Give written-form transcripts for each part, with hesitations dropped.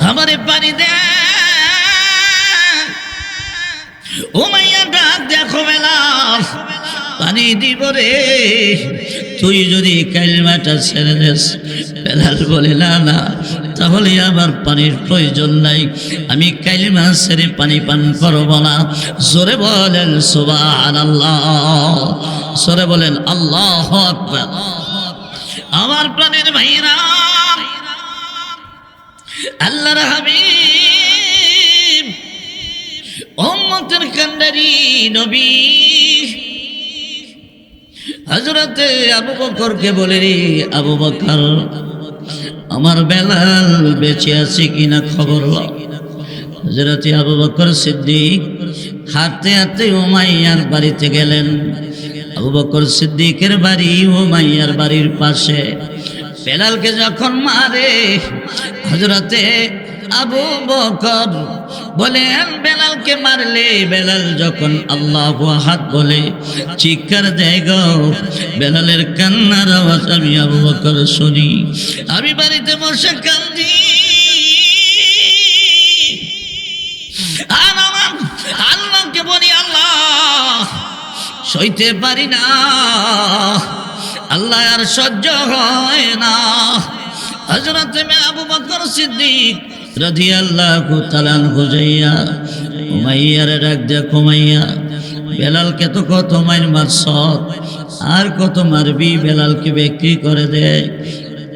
আমারে পানি দে। উমাইয়া ডাক দেখো বেলাল, পানি দিব রে, তুই যদি কালিমাটা ছেড়ে দেস। বেলাল বলে না না, তাহলে আমার পানির প্রয়োজন নাই, আমি কালিমা ছেড়ে পানি পান করব না। জোরে বলেন সুবহানাল্লাহ, জোরে বলেন আল্লাহু আকবার। আমার প্রাণের ভাইরা, আল্লাহর হাবিব উম্মতের কান্ডারি নবী হযরতে আবু বকরকে বলে রে আবু বকর, আমার বেলাল বেঁচে আছে কিনা খবর লও। হযরতে আবু বকর সিদ্দিক হাঁটতে হাঁটতে উমাইয়ার বাড়িতে গেলেন। আবু বকর সিদ্দিকের বাড়ি উমাইয়ার বাড়ির পাশে। বেলালকে যখন মারে হযরতে আবু বকর বলেন, বেলালকে মারলে বেলাল যখন আল্লাহু আহাদ বলে চিৎকার দেয় গো, বেলালের কান্নার আওয়াজ আমি আবু বকর শুনি। আমি বাড়িতে বসে কান্দি, আর আমার আল্লাহকে বলি আল্লাহ সইতে পারি না, আল্লাহ আর সহ্য হয় না। হযরত আবু বকর সিদ্দিক রাদিয়াল্লাহু তাআলা আনহু যাইয়া উমাইয়ার ডাক দেয়া, উমাইয়া বেলালকে তো কত মাইর মারছ, আর কত মারবি, বেলালকে বিক্রি করে দে।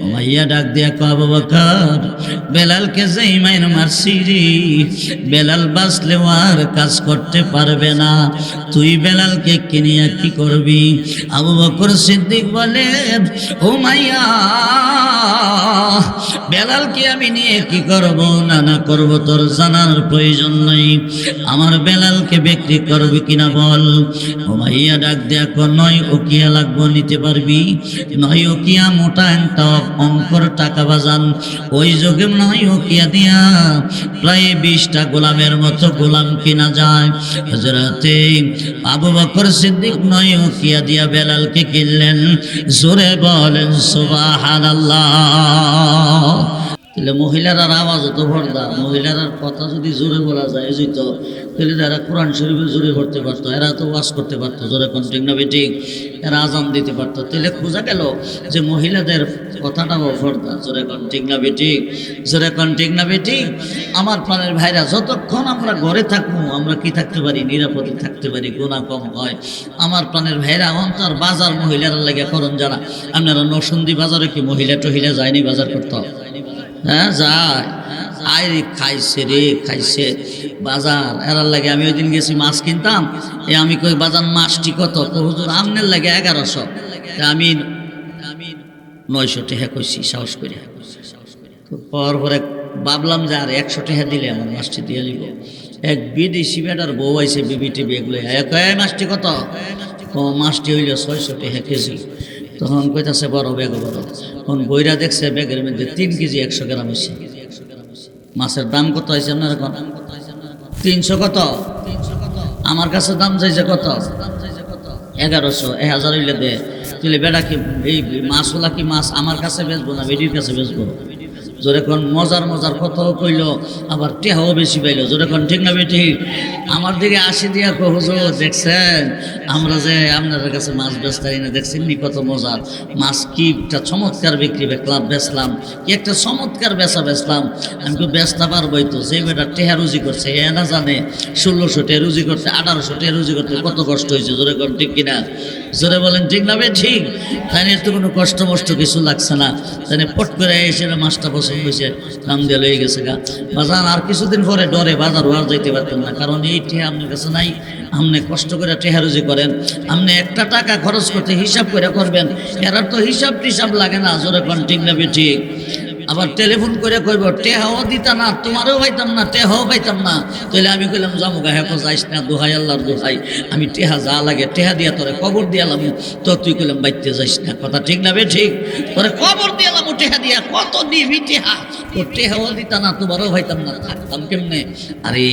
উমাইয়া ডাক দিয়া কয়, আবু বকর বেলালকে যেই মাইর মারছি রে, বেলাল বাঁচলেও আর কাজ করতে পারবে না, তুই বেলালকে কিনিয়া কি করবি? আবু বকর সিদ্দিক বলেন, উমাইয়া বেলালকে আমি নিয়ে কি করব? না না করব তোর জানার প্রয়োজন নাই, আমার বেলালকে বিক্রি করবি কিনা বল। উমাইয়া ডাক দেয়া কয়, নয় ওকিয়া লাগবো, নিতে পারবি? নয় ওকিয়া মোটা একটা অঙ্কর টাকা বাজান, ওই যোগে নয় ওকিয়া দিয়া প্রায় 20টা গোলামের মতো গোলাম কিনা যায়। হযরতে আবু বকর সিদ্দিক নয় ওকিয়া দিয়া বেলালকে কিনলেন। জোরে বলেন সুবহানাল্লাহ। তাহলে মহিলার আওয়াজ তো ভরদা, মহিলার কথা যদি জোরে বলা যায় যেত, তাহলে এরা কোরআন শরীফে জোরে পড়তে পারতো, এরা তো ওয়াজ করতে পারতো জোরে, কোন ঠিক না বেঠিক, এরা আজান দিতে পারতো। তাহলে খোঁজা গেল যে মহিলাদের কথাটাও ভরদা, জোরে কোন ঠিক না বেঠিক, জোরে কোন ঠিক না বেঠিক। আমার প্রাণের ভাইরা, যতক্ষণ আমরা ঘরে থাকবো আমরা কি থাকতে পারি? নিরাপদে থাকতে পারি, গুনাহ কম হয়। আমার প্রাণের ভাইরা, অন্তর বাজার মহিলারা লাগে করণ যারা, আপনারা নরসিংদী বাজারে কি মহিলা টহিলা যায়নি বাজার করতে? হ্যাঁ যায়, আয় রে খাইছে রে খাইছে বাজার। এরার লাগে আমি ওই দিন গেছি মাছ কিনতাম, আমি কই বাজার মাছটি কত? হুজুর আমনের লাগে 1100, আমি 900 টাকা কইছি সাহস করে। পরে ভাবলাম যে আর 100 টাকা দিলে আমার মাছটি দিয়ে দিব। এক বিদেশি বেটার বউ আইছে, বিবি টিভি এগুলো, মাছটি কত? মাছটি হইল 600 টাকা কেজি। তখন কইতাছে বড় ব্যাগ বড়, তখন বইরা দেখছে ব্যাগের মধ্যে 3 কেজি 100 গ্রাম হয়েছে। মাছের দাম কত হয়েছে আপনার এখন? 300 কত? আমার কাছে দাম চাইছে কত? 1100, 1000 হইলে দে। তুই বেটা কি এই মাছওয়ালা কি মাছ আমার কাছে বেচবো না বেডির কাছে বেচবো? যখন মজার মজার কথাও কইল, আবার টেহাও বেশি পাইল, যখন ঠিক না বেটি। আমার দিকে আসি দিয়া কো, হুজুর দেখছেন আমরা যে আপনাদের কাছে মাছ বেচতারি না, দেখছেন নি কত মজার মাছ, কি একটা চমৎকার বিক্রি বেচলাম, কি একটা চমৎকার বেচা বেচলাম। আমি তো বেচতে পারবোই তো, যে বেটা টেহা রুজি করছে এ না জানে 1600 টাকা রুজি করতে, 1800 টাকা রুজি করতে কত কষ্ট হয়েছে, জোরে কোন ঠিক কিনা? জোরে বলেন ঠিক না বে ঠিক? তাই তো কোনো কষ্ট মষ্ট কিছু লাগছে না, তাই পট করে এসে মাছটা পছন্দ হয়েছে, দাম দিয়ে লয়ে গেছে গা। বাজার আর কিছুদিন পরে ডরে বাজার আর যাইতে পারতেন না, কারণ এই টেহা আপনার কাছে নাই। আপনি কষ্ট করে টেহারুজি করেন, আপনি একটা টাকা খরচ করতে হিসাব করে করবেন, এরা তো হিসাব টিসাব লাগে না, জোরে কোন ঠিক না বে ঠিক? আবার টেলিফোন করে কইব টেহাও দিতা না, তোমারও পাইতাম না, টেহাও পাইতাম না। তাহলে আমি কইলাম যাবো গা, হ্যাঁ যাইস না, দোহাই আল্লাহর দোহাই, আমি টেহা যা লাগে টেহা দিয়া তোরে কবর দিয়ালাম, তো তুই কইলাম বাইতে যাইস না, কথা ঠিক না বে ঠিক? তোরে কবর দিয়ালাম টেহা দিয়া, কত নিবি টেহা? ও টেহাও দিতা না, তোমারও হইতাম না, থাকতাম কেমনে? আরে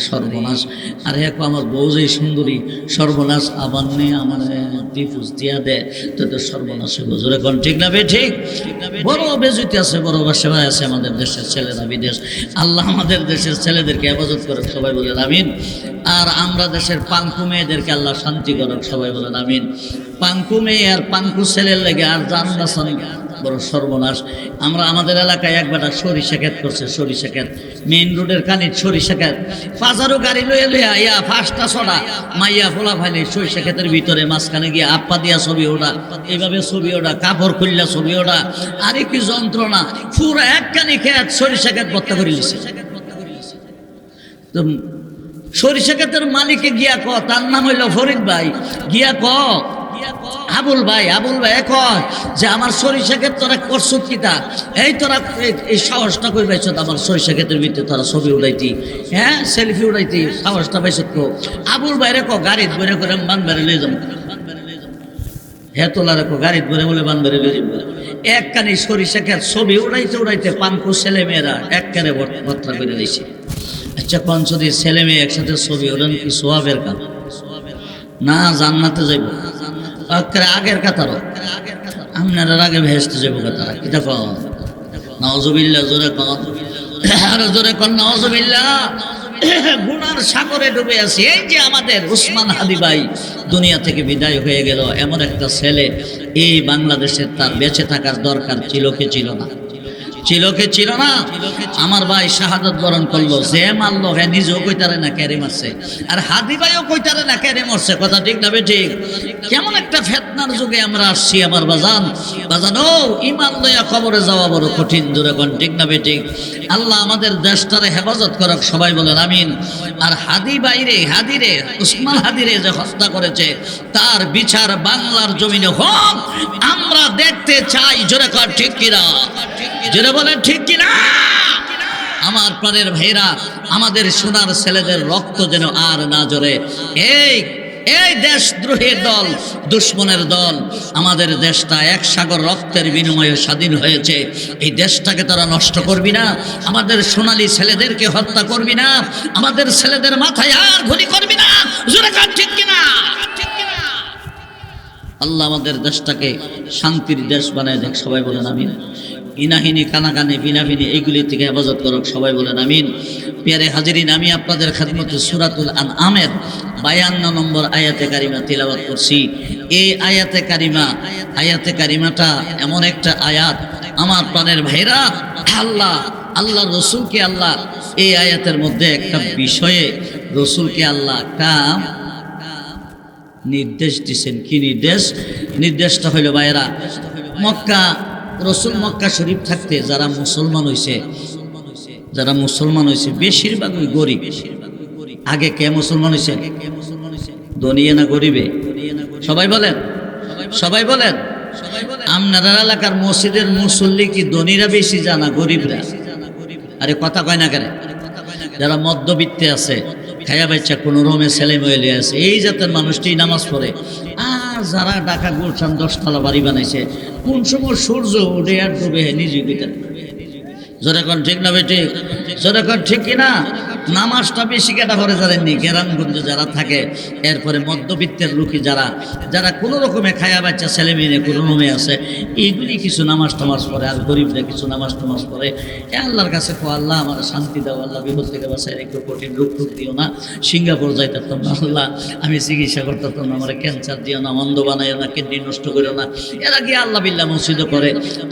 সর্বনাশ, আরে এক আমার বউ যে সুন্দরী, সর্বনাশ আবার নিয়ে আমার টিপুস দিয়া দেয়, তো সর্বনাশে হুজুর এখন ঠিক না বে ঠিক? বড় বেজুতি আছে, বড় সেবায় আছে আমাদের দেশের ছেলেরা বিদেশ। আল্লাহ আমাদের দেশের ছেলেদেরকে হেফাজত করুক, সবাই বলেন আমিন। আর আমরা দেশের পাঙ্কু মেয়েদেরকে আল্লাহ শান্তি করুক, সবাই বলেন আমিন। পাঙ্কু মেয়ে আর পাঙ্কু ছেলের লেগে আর জান না বড় সর্বনাশ। আমরা আমাদের এলাকায় একবার সরিষা ক্ষেত করছে, সরিষা ক্ষেত মেইন রোডের কানির সরিষা ক্ষেত, 5 গাড়ি লইয়া লইয়া ইয়া 5টা ছড়া মাইয়া ফোলা ফাইলে সরিষা ক্ষেতের ভিতরে মাঝখানে গিয়ে আপ্পা দিয়া ছবি ওঠা, এইভাবে ছবি ওঠা, কাপড় খুললা ছবি ওঠা, আরে কি যন্ত্রণা! পুরো একখানি ক্ষেত সরিষা ক্ষেত ভর্তা করে দিছে। তো সরিষা ক্ষেতের মালিকে গিয়া ক, তার নাম হইল ফরিদ ভাই, গিয়া ক আবুল ভাই কয় যে আমার সরিষা ক্ষেত তোরা করছো কিতা, এই তোরা এই সাহসটা কই পাইছ আমার সরিষা ক্ষেতের ভিতরে তোরা ছবি উঠাইতি, হ্যাঁ সেলফি উঠাইতি, সাহসটা পাইছ তো? আবুল ভাই রেখো গাড়িত বইরে করে বানবারে লয়ে যাবো, হ্যাঁ তোলা রেখো গাড়িত বইরে বলে বানবারে লয়ে যাবো। একখানি সরিষা ক্ষেত ছবি উড়াইতে উড়াইতে পাঙ্কু ছেলে মেয়েরা একখানে ভর্তা করে দিয়েছে। আচ্ছা কোন যদি ছেলে মেয়ে একসাথে ছবি ওড়ান কি সোয়াবের কাজ না? জান্নাতে যাইব আগের কাতারও, আপনার আগে ভেস্তে যাবো কাতারা। কি দেখো নওয়াজুবিল্লাহ, জোরে কন, আরো জোরে কন নওয়াজুবিল্লাহ। গুনার সাগরে ডুবে আছি। এই যে আমাদের উসমান হাদি ভাই দুনিয়া থেকে বিদায় হয়ে গেল, এমন একটা ছেলে এই বাংলাদেশের তার বেঁচে থাকার দরকার ছিল কি ছিল না? ছিল কি ছিল না? আমার ভাই শাহাদত বরণ করলো, যে মারলো হ্যাঁ নিজেও কইতারে না ক্যারে মারছে, আর হাদি ভাইও কইতারে না ক্যারে মরছে। কথা ঠিক না ঠিক? কেমন একটা ফেতনার যুগে আমরা আসছি আমার বাজান। ও ইমান লইয়া কবরে যাওয়া বড় কঠিন, জোরে কোন ঠিক না ঠিক? আল্লাহ আমাদের দেশটারে হেফাজত করক, সবাই বলেন আমিন। আর হাদি বাইরে হাদিরে উসমান হাদিরে যে হত্যা করেছে তার বিচার বাংলার জমিনে হোক, আমরা দেখতে চাই, জোরে কর ঠিক কিনা? জোরে বলেন ঠিক কিনা? আমার প্রাণের ভাইরা, আমাদের সোনার ছেলেদের রক্ত যেন আর না জড়ে। এই দেশদ্রোহের দল, দুশ্মনের দল, আমাদের দেশটা এক সাগর রক্তের বিনিময়ে স্বাধীন হয়েছে। এই দেশটাকে তারা নষ্ট করবি না, আমাদের সোনালী ছেলেদেরকে হত্যা করবি না, আমাদের ছেলেদের মাথায় আর গুলি করবি না, জোরে কান ঠিক কিনা? আল্লাহ আমাদের দেশটাকে শান্তির দেশ বানায় দেখ, সবাই বলেন আমিন। ইনাহিনী কানাকানি বিনাবিনী এইগুলি থেকে হেফাজত করক, সবাই বলেন আমিন। প্রিয় হাজিরিন, আমি আপনাদের খেদমতে সূরাতুল আনআমের 52 নম্বর আয়াতে কারিমা তিলাওয়াত করছি। এই আয়াতে কারিমাটা এমন একটা আয়াত, আমার প্রাণের ভাইরা, আল্লাহ রসুলকে আল্লাহ এই আয়াতের মধ্যে একটা বিষয়ে রসুলকে আল্লাহ একটা নির্দেশ দিচ্ছেন। কি নির্দেশটা হইল ভাইরা, রসুল মক্কা শরীফ থাকতে যারা মুসলমান হয়েছে বেশিরভাগই গরিব। আগে কে মুসলমান হয়েছে? ধনিয়ে না গরিবে? সবাই বলেন আপনার এলাকার মসজিদের মুসল্লি কি ধনীরা বেশি জানা গরিবরা? আরে কথা কয় না কেন? যারা মধ্যবিত্তে আছে, খায়া বাচ্চা কোনো রমে ছেলে মেয়ে আছে, এই জাতের মানুষটি নামাজ পড়ে। আর যারা ঢাকা গুলশান 10তলা বাড়ি বানাইছে, কোন সময় সূর্য উঠে আর ডুবে নিজে ভিতরে, জোরে কোন ঠিক না বেটি? জোরে কোন ঠিক কিনা? নামাজটা বেশি কেটা করে জানেননি? গ্রামগঞ্জে যারা থাকে, এরপরে মধ্যবিত্তের লোকই যারা কোনো রকমে খায়া বাচ্চা ছেলে মেয়ে কোনো রকমে আছে, এইগুলি কিছু নামাজ পড়ে, আর গরিবরা কিছু নামাজ পড়ে। আল্লাহর কাছে কো, আল্লাহ আমার শান্তি দাও, আল্লাহ বিপদ থেকে বাঁচাই, একটু কঠিন রোগ দিও না, সিঙ্গাপুর যাইতাম না, আল্লাহ আমি চিকিৎসা করতাম না, আমার ক্যান্সার দিও না, অন্ধ বানাইও না, কিডনি নষ্ট করিও না। এরা গিয়ে আল্লাহ বিল্লাহ মসজিদে করে।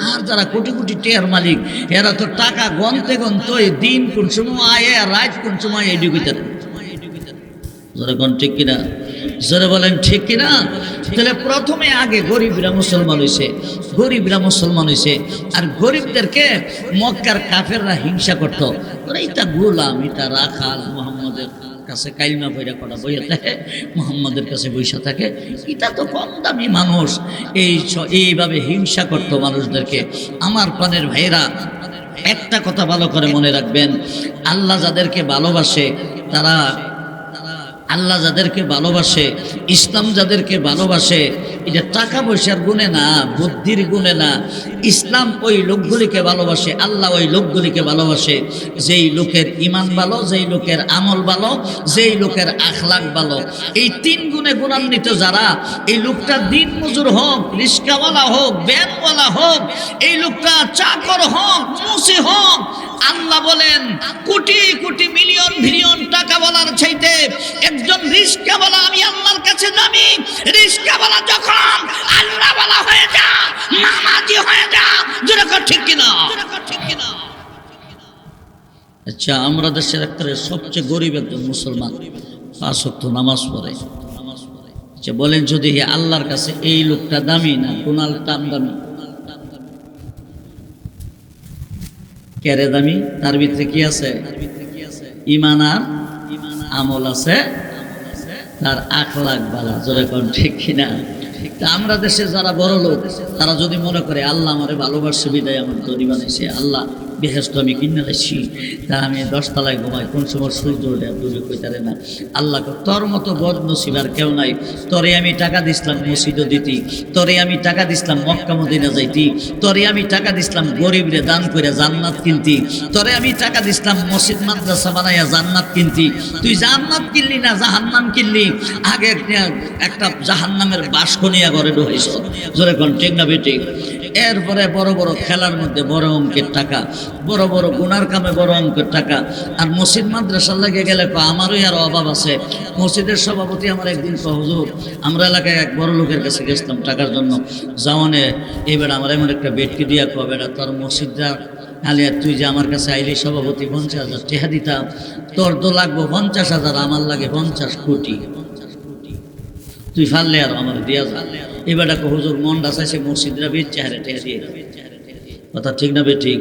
আর যারা কোটি কোটি টেয়ার মালিক, এরা তো টাকা গনতে দিন কোন সময় আয় আর রাত কোন সময় এই ডিউটিতে। জোরে কোন ঠিক কিনা? জোরে বলেন ঠিক কিনা? তাহলে প্রথমে আগে গরিবরা মুসলমান হয়েছে, আর গরিবদেরকে মক্কার কাফেররা হিংসা করতো। এটা গোলাম, এটা রাখাল, মুহাম্মদের কাছে কালিমা পয়রা করা বইয়া থাকে, মুহাম্মদের কাছে বৈশা থাকে, এটা তো কম দামি মানুষ, এইভাবে হিংসা করতো মানুষদেরকে। আমার প্রাণের ভাইরা, একটা কথা ভালো করে মনে রাখবেন, আল্লাহ যাদেরকে ভালোবাসে তারা আল্লাহ যাদেরকে ভালোবাসে, ইসলাম যাদেরকে ভালোবাসে, এটা টাকা পয়সার গুণে না, বুদ্ধির গুণে না। ইসলাম ওই লোকগুলিকে ভালোবাসে, আল্লাহ ওই লোকগুলিকে ভালোবাসে যেই লোকের ইমান ভালো, যেই লোকের আমল ভালো, যেই লোকের আখলাক ভালো। এই তিন গুণে গুণান্বিত যারা, এই লোকটা দিন মজুর হোক, রিস্কাওয়ালা হোক, ভ্যানওয়ালা হোক, এই লোকটা চাকর হোক, মুসি হোক, আল্লাহ বলেন কোটি কোটি মিলিয়ন বিলিয়ন টাকাওয়ালার চাইতে একজন রিস্কাওয়ালা আমি আল্লাহর কাছে দামি। রিস্কাওয়ালা যখন আল্লাহওয়ালা হয়ে যা, নামাজি হয়ে যা, যেরকম ঠিক কিনা? আচ্ছা, আমরা দেশের একটা সবচেয়ে গরিব একজন মুসলমান, 5 ওয়াক্ত নামাজ পড়ে। আচ্ছা বলেন, যদি আল্লাহর কাছে এই লোকটা দামি না ডোনাল্ড ট্রাম্প দামি? কেরে দামি? তার ভিতরে কি আছে? ইমান আর আমল আছে, তার আখলাক ভালো। জোরে কোন ঠিক কিনা? আমরা দেশে যারা বড় লোক, তারা যদি মনে করে আল্লাহ আমারে ভালোবাসে বিদায় আমার ধনী বানাইছে, আল্লাহ বেহেস্ত আমি কিনে লাইছি, তা আমি 10 তলায় ঘুমাই, কোন সময় সূর্য ওঠে ডুবে কইতারে না। আল্লাহ তোর মতো বদ নসিব আর কেউ নাই। তোরে আমি টাকা দিছিলাম মসজিদও দিতি, তোরে আমি টাকা দিছিলাম মক্কা মদিনা যাইতি, তোরে আমি টাকা দিছিলাম গরিবরে দান করে জান্নাত কিনতি, তোরে আমি টাকা দিছিলাম মসজিদ মাদ্রাসা বানাইয়া জান্নাত কিনতি। তুই জান্নাত কিনলি না জাহান্নাম কিনলি। আগে একটা জাহান্নামের বাস্ক নিয়ে ঘরে ঢুকাইছ। জোরে কোন ঠিক না বেঠিক? এরপরে বড় বড় খেলার মধ্যে বড় অঙ্কের টাকা, বড় বড় গুনার কামে বড় অঙ্কের টাকা। আর মসজিদ মাদ্রাসার লাগে গেলে আমারই আর অভাব আছে। মসজিদের সভাপতি আমার একদিন হুজুর, আমরা এলাকায় এক বড় লোকের কাছে গেছিলাম টাকার জন্য। যাওয়ানে এবার আমার এমন একটা বেটকি দিয়া কবে না তোর মসজিদটা আলিয়া, তুই যে আমার কাছে আইলি সভাপতি 50,000 টাকা দিতাম, তোর তো লাগবো 50,000, আমার লাগে 50 কোটি। তুই ফাললে আর আমার দিয়া যা। এবার হুজুর মনটা চাইছে মসজিদরা বেচ চেহারে টেহা দিয়ে। কথা ঠিক না বে ঠিক?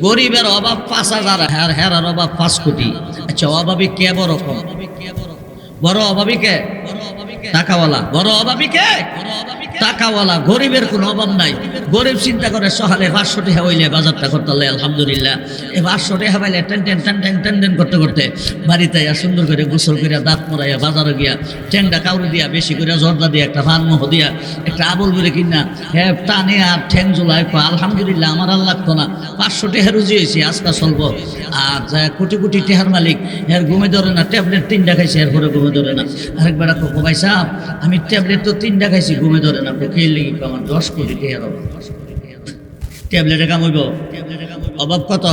গরিবের অভাব 5,000, হেরার অভাব 5 কোটি। আচ্ছা, অভাবী কে বড় রকম? বড় অভাবী কে? টাকাওয়ালা। বড় অভাবী কে? টাকাওয়ালা। গরিবের কোনো অভাব নাই। গরিব চিন্তা করে সকালে 500 টাকা হইলে বাজারটা করতে হলে আলহামদুলিল্লাহ, এই 500 টাকা পাইলে টেন করতে করতে বাড়িতে সুন্দর করে গোসল করিয়া দাঁত মরাইয়া বাজারে গিয়া ঠ্যাংটা কাউরি দিয়া বেশি করে জর্দা দিয়া একটা ভানমোহ দিয়া একটা আবল করে কিনা হ্যাঁ টানে আর ঠ্যাং জোলাই আলহামদুলিল্লাহ আমার আর লাগতো না। 500 টাকা রুজি হয়েছি, আজকা চলবো। আর যা কোটি কোটি টেহার মালিক, এর ঘুমে ধরে না, ট্যাবলেট 3টা খাইছে, এরপরে ঘুমে ধরে না। আরেকবার কোকো ভাই সাহেব, আমি ট্যাবলেট তো 3টা খাইছি, ঘুমে ধরে না। খেয়ে লেগে আমার 10 কোটি টেহার অভাব। ট্যাবলেটে কামইব? অভাব কত?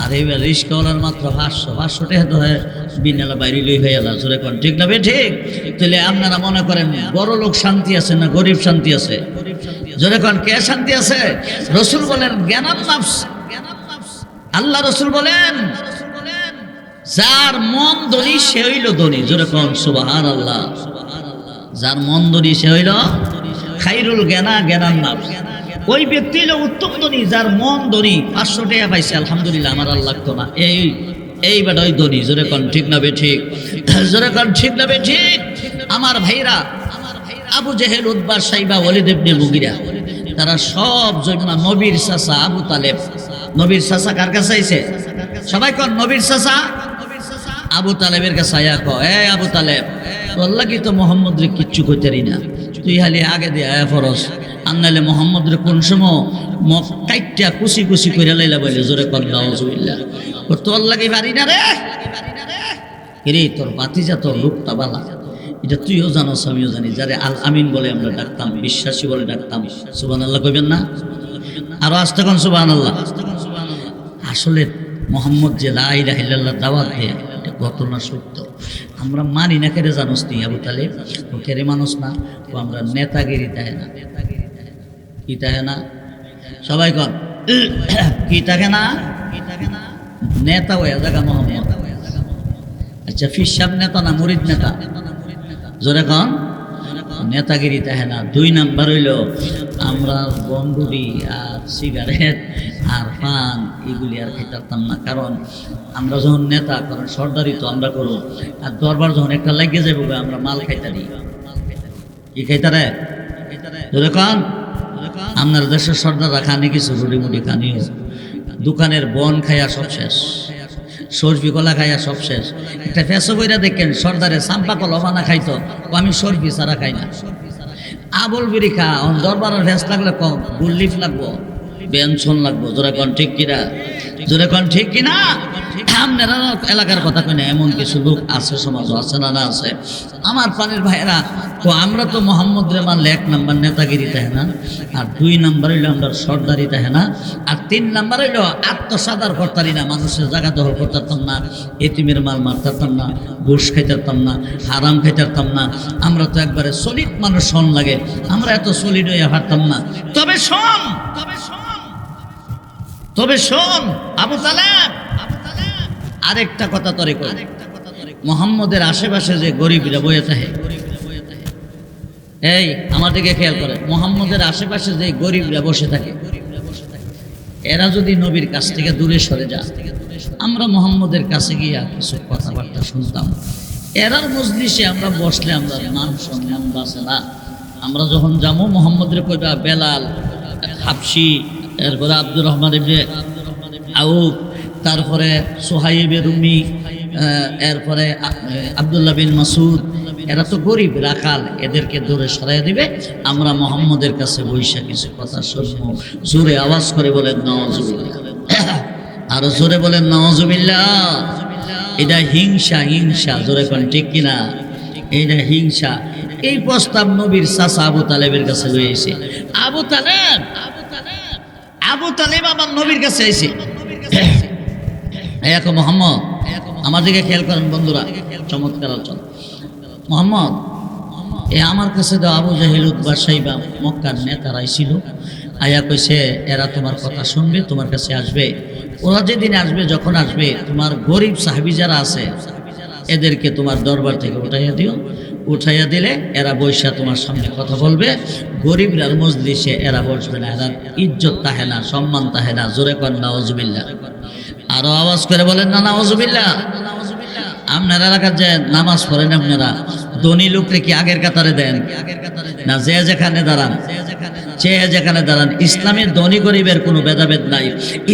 আর এইবার রিস্কাওয়ালার মাত্র 500 টাকা তো হয় বিনালা বাইরে লই হয়ে এলা। জোরে কোন ঠিক না বে ঠিক? তাহলে আপনারা মনে করেন বড় লোক শান্তি আছে না গরিব শান্তি আছে? জোরে কোন কে শান্তি আছে? রসুল বলেন জ্ঞানান নাফস। আল্লাহ রসুল বলেন যার মন ধনী সে হইল ধনী। জোরে কোন সুবহানাল্লাহ। যার মন ধনী সে হইল খাইরুল জ্ঞানা জ্ঞানান নাফস। ওই ব্যক্তি হলো উত্তম ধনী যার মন ধনী। 500 টাকা পাইছে আলহামদুলিল্লাহ, আমার আর লাগতো না। এই বেটা ওই ধনী। জোরে কোন ঠিক না বে ঠিক? জোরে কোন ঠিক না বে ঠিক? আমার ভাইরা, আবু জেহেল, উতবা, সাইবা, ওয়ালিদ ইবনে মুগিরা, তারা সব জন্মা নবীর চাচা আবু তালেব। নবীর চাচা কার কাছে আইছে? সবাই কোন নবীর চাচা আবু তালেবের কাছে আয়া এ আবু তালেব, তোর লাগি তো মোহাম্মদ রে কিচ্ছু কইতারি না, তুই খালি আগে দিয়ে আয়া ফরস। আন্নালে মোহাম্মদ রে কোন সময় কাইটা কুচি কুচি করে লাইলা বলে। জোরে কর নাউজুবিল্লাহ। তোর লাগি পারি না রে। রে তোর বাতিজা, তোর রূপটা বালা, এটা তুইও জানোস আমিও জানি। যারে আল আমিন বলে আমরা ডাকতাম, বিশ্বাসী বলে ডাকতাম। সুবহানাল্লাহ কইবেন না? আরো আস্তে কোন সুবহানাল্লাহ। আসলে মোহাম্মদ যে লা ইলাহা ইল্লাল্লাহ দাওয়াত দেয়, এটা ঘটনা সত্য। আমরা মানি না কেড়ে জানোস নি আবু তালেব? ও কেড়ে মানুষ না, ও আমরা নেতাগিরি দেয় না। কি থাকে না? সবাই কন কি থাকে না? নেতা হয়ে জায়গা মোহাম্মদ। আচ্ছা, ফিসাব নেতা না মুরিদ নেতা? জোরে কন। নেতাগিরি থাকে না। 2 নাম্বার হইল আমরা বন্ধুরি আর সিগারেট আর পান এগুলি আর খেতাম না। কারণ আমরা যখন নেতা, কারণ সর্দারি তো আমরা করবো, আর দরবার যখন একটা লাগিয়ে যাবো আমরা মাল খাইতারি। কি খাইতারে? জোরে কন। আপনার দেশের সর্দাররা খানি কিছু রুটি মুটি খানি, দোকানের বন খাইয়া সব শেষ। সর্বি কলা খাইয়া সব শেষ। একটা ফেসো বইরা দেখেন সর্দারে চাম্পা কলা বানা খাইতো, আমি সর্বি ছাড়া খাই না। আবল বিড়ি খা, দরবারের ফেস লাগলে কম গুল্লিফ লাগবো, বেঞ্চন লাগবো। জোরে কন ঠিক কিনা, জোরে কন ঠিক কিনা। আপনারা এলাকার কথা কই না, এমন কিছু লোক আছে, সমাজ আছে না, না আছে। আমার পানির ভাইয়েরা, তো আমরা তো মোহাম্মদ রে মানলে 1 নাম্বার নেতাগিরি তাহে না, আর 2 নাম্বার হইলো আমরা সর্দারি তাহে না, আর 3 নাম্বার হইলো আত্মসাদার করতারি না, মানুষের জায়গা দখল করতাম না, এতিমের মাল মারতাম না, ঘুষ খাইতাম না, হারাম খাইতাম না। আমরা তো একবারে সলিড মানুষ শোন লাগে, আমরা এত সলিড হয়ে হারতাম না। তবে শোন, তবে শোন আবু তালেব, আরেকটা কথা তরে কই, মুহাম্মদের আশেপাশে যে গরিবরা বয়ে থাকে, এই আমার দিকে খেয়াল করে, মুহাম্মদের আশেপাশে যে গরিবরা বসে থাকে, এরা যদি নবীর কাছ থেকে দূরে সরে যায়, আমরা মুহাম্মদের কাছে গিয়া কিছু কথাবার্তা শুনতাম, এরার মজলিসে আমরা বসলে আমরা মান সম্মান বাঁচে না। আমরা যখন যাবো মুহাম্মদের কইবা বেলাল, হাবশি, এরপরে আব্দুর রহমান ইবনে আউফ, তারপরে সোহাইব রুমি, এরপরে আব্দুল্লাহ বিন মাসুদ, এরা তো গরিব রাখাল, এদেরকে দূরে সরাই দিবে। আমরা মুহাম্মদের কাছে বৈশা কিছু কথা শুনবো। জোরে আওয়াজ করে বলেন নাউজুবিল্লাহ, আরো জোরে বলেন নাউজুবিল্লাহ। এটা হিংসা, হিংসা, জোরে কোন ঠিক কিনা, এইটা হিংসা। এই প্রস্তাব নবীর চাচা আবু তালেবের কাছে লইছে। আবু তালেব, আবু তালেব আমার নবীর কাছে আইছে। এখন মোহাম্মদ, আমার দিকে খেয়াল করেন বন্ধুরা, চমৎকার আলোচনা। মোহাম্মদ, আমার কাছে তো আবু জাহেল, উতবা, সাইবা মক্কার নেতারাই ছিল। আয়া কইছে এরা তোমার কথা শুনবে, তোমার কাছে আসবে। ওরা যেদিন আসবে, যখন আসবে, তোমার গরিব সাহাবী যারা আছে এদেরকে তোমার দরবার থেকে উঠাইয়া দিও। উঠাইয়া দিলে এরা বৈশা তোমার সামনে কথা বলবে। গরিবরার মজলিসে এরা বসবে না, এরা ইজ্জত তাহে না, সম্মান তাহে না। জোরে কর নাউজুবিল্লাহ, আরো আওয়াজ করে বলেন না নাউজুবিল্লাহ। আপনার এলাকার যে নামাজ পড়েন, আপনারা ধনী লোকরে কি আগের কাতারে দেন না? যে যেখানে দাঁড়ান, যে যেখানে দাঁড়ান। ইসলামের ধনী গরিবের কোনো ভেদাভেদ নাই,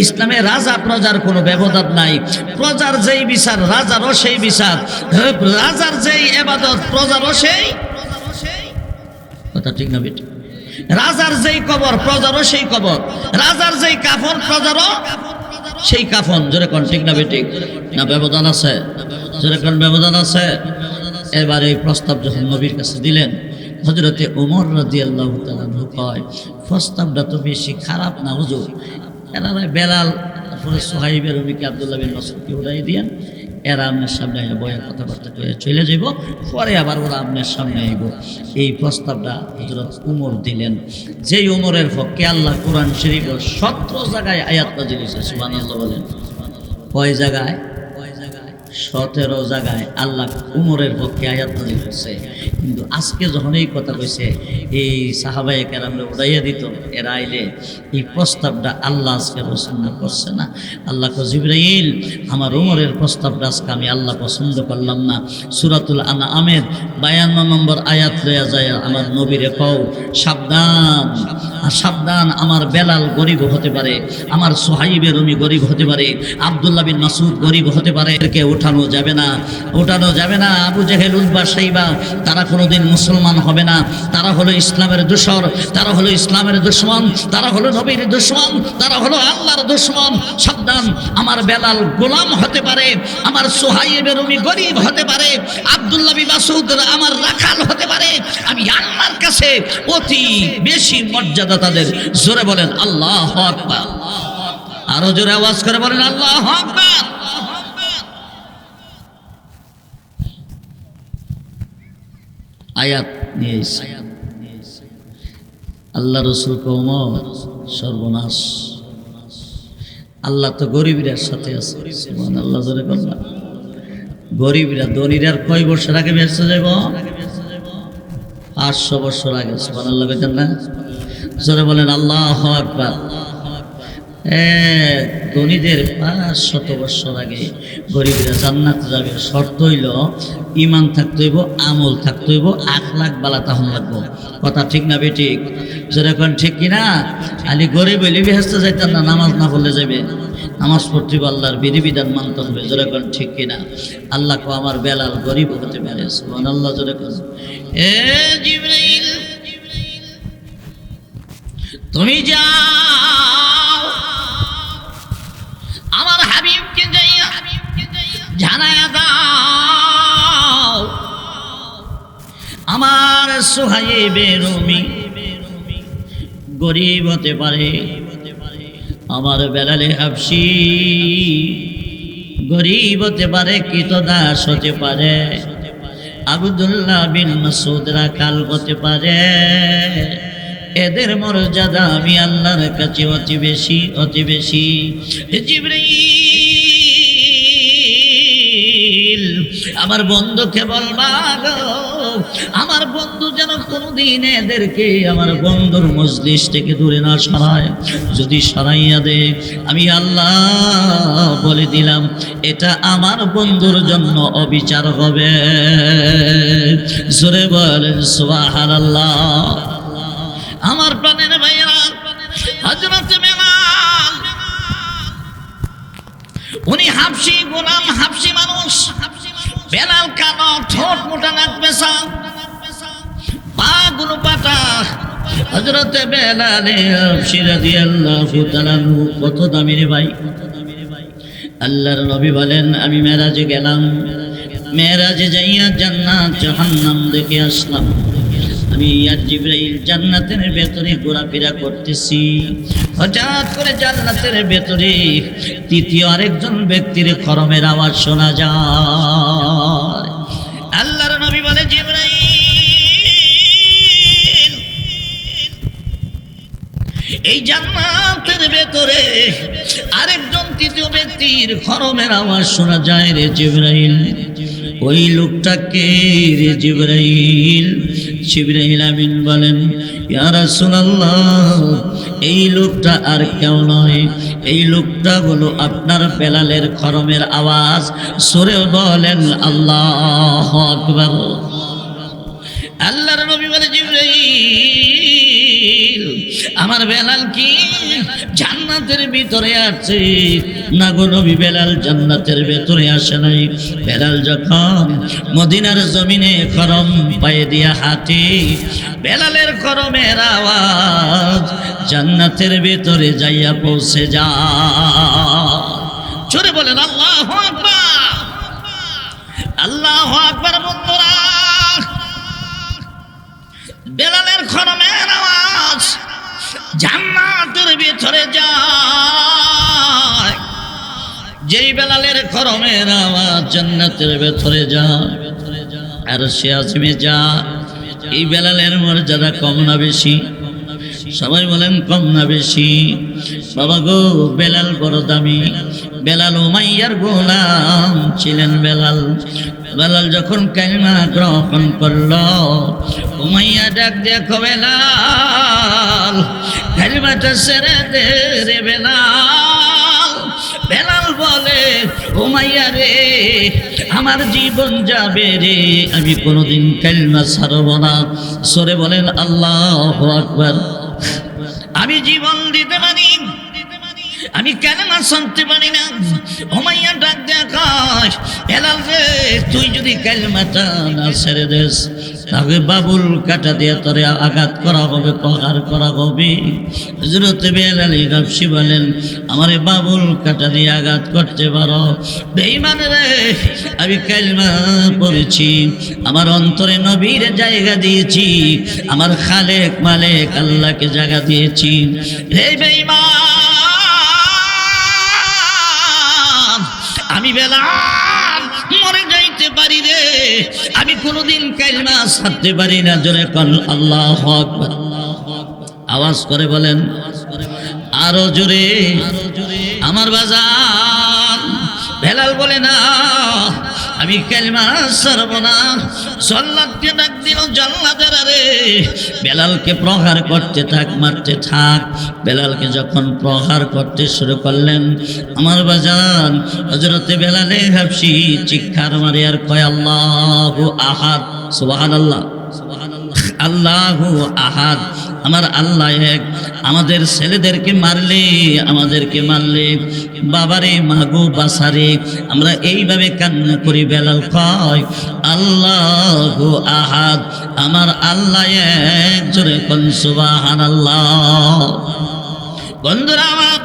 ইসলামে রাজা প্রজার কোনো ব্যবধান নাই। প্রজার যেই বিচার রাজারও সেই বিচার, রাজার যেই ইবাদত প্রজারও সেই কথা, ঠিক না বেটি? রাজার যেই কবর প্রজারও সেই কবর, রাজার যেই কাফন প্রজারও সেই কাফন। জোরে কোন ঠিক না বেটি? না ব্যবধান আছে? জোরে কোন ব্যবধান আছে? এবার এই প্রস্তাব যখন নবীর কাছে দিলেন, হযরতে ওমর রাদিয়াল্লাহু তাআলা কয়, প্রস্তাবটা তো বেশি খারাপ না হুজুর। এরা বেলাল, তারপরে সোহাইবের রুমিকে, আব্দুল্লাহ বিন মাসউদকে উড়াই দিয়েন, এরা আপনার সামনে বয়া কথাবার্তা করে চলে যাইব, পরে আবার ওরা আপনার সামনে আইব। এই প্রস্তাবটা হযরত ওমর দিলেন। যেই ওমরের পক্ষে আল্লাহ কোরআন শরীফের 17 জায়গায় আয়াত নাযিল হয়েছে। সুবহানাল্লাহ বলেন। কয় জায়গায়? 17 জায়গায় আল্লাহ উমরের পক্ষে আয়াত নাযিল হয়েছে। কিন্তু আজকে যখন এই কথা কইছে, এই সাহাবায়ে কেরামরা উড়াইয়া দিত, এরা আইলে এই প্রস্তাবটা আল্লাহ আজকে পছন্দ করছে না। আল্লাহ কয়, জিবরাইল, আমার উমরের প্রস্তাবটা আজকে আমি আল্লাহ পছন্দ করলাম না। সূরাতুল আনআমের 52 নম্বর আয়াত লইয়া যায়, আমার নবীরে কও, সাবধান, সাবধান, আমার বেলাল গরিব হতে পারে, আমার সোহাইবে রুমি গরিব হতে পারে, আব্দুল্লাহ বিন মাসউদ গরিব হতে পারে, এরকে উঠানো যাবে না, উঠানো যাবে না। আবু জাহেল, উতবা, সাইবা তারা কোনোদিন মুসলমান হবে না। তারা হলো ইসলামের দোসর, তারা হলো ইসলামের দুশমন, তারা হলো নবীর দুশমন, তারা হলো আল্লাহর দুশমন। সাবধান, আমার বেলাল গোলাম হতে পারে, আমার সোহাইবে রুমি গরিব হতে পারে, আব্দুল্লাহ বিন মাসউদ আমার রাখাল হতে পারে। আমি আল্লাহর কাছে অতি বেশি মর্যাদা তাদের। জোরে বলেন আল্লাহু আকবার, আরো জোরে আওয়াজ করে বলেন আল্লাহু আকবার। আয়াত নিয়ে আল্লাহ রসুল ওমর, সর্বনাশ, আল্লাহ তো গরিবীরার সাথে আছে। সুবহানাল্লাহ, জোরে বলেন। গরিবরা ধনীরার কয় বছর আগে বেঁচে যাব? 500 বছর আগে। সুবহানাল্লাহ বলেন না? জোরে বলেন আল্লাহু আকবার। ধনীদের 500 বছর আগে গরিবরা জান্নাতে যাবে। শর্ত হইল ইমান থাকতে হইব, আমল থাকতে হইব, আখলাক বালা তাহন লাগবো। কথা ঠিক না বেঠিক? যেরকম ঠিক কিনা? আলি গরিব হইলে বেহেশতে যাইতেন না, নামাজ না পড়লে যাবে। নামাজ পড়তে হবে, আল্লাহর বিধিবিধান মানতে হবে, জোরে কোন ঠিক কিনা? আল্লাহ কো আমার বেলাল গরিব হতে পারে, সুবহানাল্লাহ, জোরে কোন। এ জিবরাইল তুমি যাও আমার হাবিবকে যাইয়া জানায়া দাও আমার সুহাইবে রুমি গরিব হতে পারে, আমার বেলালে হাবশি গরিব হতে পারে, কৃতদাস হতে পারে, আব্দুল্লাহ বিন মাসউদ রাখাল হতে পারে। এদের মর্যাদা আমি আল্লাহর কাছে অতি বেশি, অতি বেশি। জিবরাইল আমার বন্ধুকে বলবা গো, আমার বন্ধু যেন কোনদিন এদেরকে আমার বন্ধুর মজলিস থেকে দূরে না সরায়, যদি সরাইয়া দে আমি আল্লাহ বলে দিলাম এটা আমার বন্ধুর জন্য অবিচার হবে। জোরে বলেন সুবহানাল্লাহ। আমার প্রাণের ভাইয়েরা, হযরত বেলাল উনি হাবশি গোলাম, হাবশি মানুষ। বেলাল কালো, ঠোঁট মোটা, নাক বেঁচা, পা গুলো পাটা। হযরত বেলাল হাবশি রাদিয়াল্লাহু তাআলা কত দামি রে ভাই। আল্লাহর নবী বলেন আমি মেরাজে গেলাম, মেরাজে যাইয়া জান্নাত জাহান্নাম দেখে আসলাম। আমি জিবরাইল জান্নাতের ভেতরে ঘোরাফেরা করতেছি, হঠাৎ করে জান্নাতের ভেতরে তৃতীয় আরেকজন ব্যক্তির খরমের আওয়াজ শোনা যায়। আল্লাহর নবী বলে জিবরাইল এই জান্নাতের ভেতরে আরেকজন তৃতীয় ব্যক্তির খরমের আওয়াজ শোনা যায় রে জিবরাইল। ওই লোকটাকে রে জিবরাইল? জিবরাইল আমিন বলেন ইয়া রাসূলুল্লাহ এই লোকটা আর কেউ নয়, এই লোকটা হলো আপনার বেলালের খরমের আওয়াজ। সূরা বলেন আল্লাহু আকবার। আল্লাহর নবী বলে জিবরাইল আমার বেলাল কি জান্নাতের ভিতরে আছে? না গো নবী, বেলাল জান্নাতের ভিতরে আসে নাই। বেলাল যখন মদিনার জমিনে খরম পায়ে দিয়া হাঁটে, বেলালের খরমের আওয়াজ জান্নাতের ভিতরে যাইয়া পৌঁছে যায়। জোরে বলেন আল্লাহু আকবার, আল্লাহু আকবার। বন্ধুরা, বেলালের খরমের আওয়াজ জান্নাতের ভিতরে যায়। যেই বেলালের খরমের আওয়াজ জান্নাতের ভিতরে যায় আর সে আজমে যায়। এই বেলালের মর্যাদা কম না বেশি? সবাই বলেন কম না বেশি? বাবা গো, বেলাল বড় দামি। বেলাল উমাইয়ার গোলাম ছিলেন। বেলাল যখন কালিমা গ্রহণ করল, উমাইয়া ডাক দেখো বেলাল কালিমাটা ছেড়ে দে রে বেলাল। বেলাল বলে উমাইয়া রে আমার জীবন যাবে রে, আমি কোনোদিন কালিমা ছাড়ব না। সরে বলেন আল্লাহু আকবার। আমি জীবন দিতে পারি, আমি কালেমা শুনতে পারি না। উমাইয়া ডাক দেখাস বেলাল রে, তুই যদি কালেমাটা না ছেড়ে দেস তাহলে বাবুল কাটা দিয়ে তোরে আঘাত করা হবে, প্রহার করা হবে। হযরত বেলাল হাবশি বলেন আমারে বাবুল কাটা দিয়ে আঘাত করতে পারো? বেঈমান রে, আমি কালেমা পড়েছি, আমার অন্তরে নবীর জায়গা দিয়েছি, আমার খালেক মালিক আল্লাহকে জায়গা দিয়েছি। হে বেঈমান, আমি বেলাল মরে যাইতে পারি রে, আমি কোনোদিন কালিমা ছাড়তে পারি না। জোরে কোন আল্লাহু আকবার। আওয়াজ করে বলেন আরো জোরে, আমার বাজার। বেলাল বলে না আমি কালিমা ছাড়ব না। জল্লাদকে ডাক দিল, জল্লাদেরা রে বেলালকে প্রহার করতে থাক, মারতে থাক। বেলালকে যখন প্রহার করতে শুরু করলেন, আমার বাজান হযরতে বেলালে হাবশি চিৎকার মারে আর কয় আল্লাহু আহাদ। সুবহানাল্লাহ, সুবহানাল্লাহ। আল্লাহু আহাদ। আমার আল্লাহ এক। আমাদের ছেলেদেরকে মারলে, আমাদেরকে মারলে, বাবারে মাগো বাসারে, আমরা এইভাবে কান্না করি। বেলাল কয় আল্লাহু আহাদ, আমার আল্লাহ এক। জোরে কোন সুবহানাল্লাহ। বন্ধুরা আমার,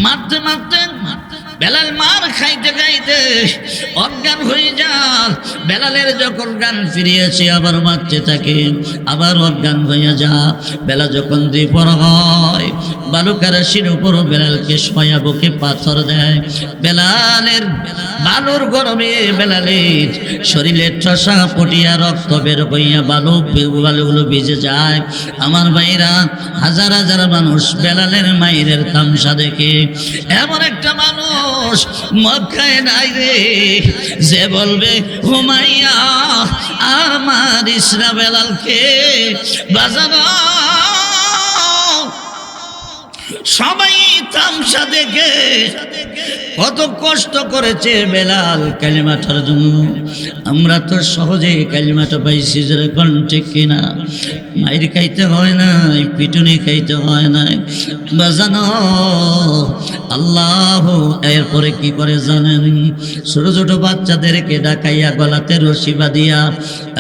মারতে মারতে বেলাল মার খাইতে খাইতে অজ্ঞান হয়ে যায়। বেলালের যখন জ্ঞান ফিরিয়েছে আবার মারতে থাকে, আবার অজ্ঞান হয়ে যা। বেলা যখন দ্বিপর হয়, বালুকারাশির উপর বেলালকে শয়া বুকে পাথর দেয়। বেলালের বালুর গরমে বেলালের শরীরে ঠসা পটিয়া রক্ত বের হইয়া বালুগুলো ভিজে যায়। আমার ভাইরা, হাজার হাজার মানুষ বেলালের মায়ের তামসা দেখে। এমন একটা মানুষ মক্কায় নাই রে যে বলবে হুমাইয়া আমার ইসরা বেলালকে বাজানো। সবাই তামসা দেখে কত কষ্ট করেছে বেলাল কালিমাটার জন্য। আমরা তো সহজে কালিমাটা পাইছি, যেরকম ঠিক কিনা। মায়ের খাইতে হয় নাই, পিটুনি খাইতে হয় নাই বাজানো। আল্লাহ এরপরে কি করে জানেন? ছোট ছোট বাচ্চাদেরকে ডাকাইয়া গলাতে রশি বাঁধিয়া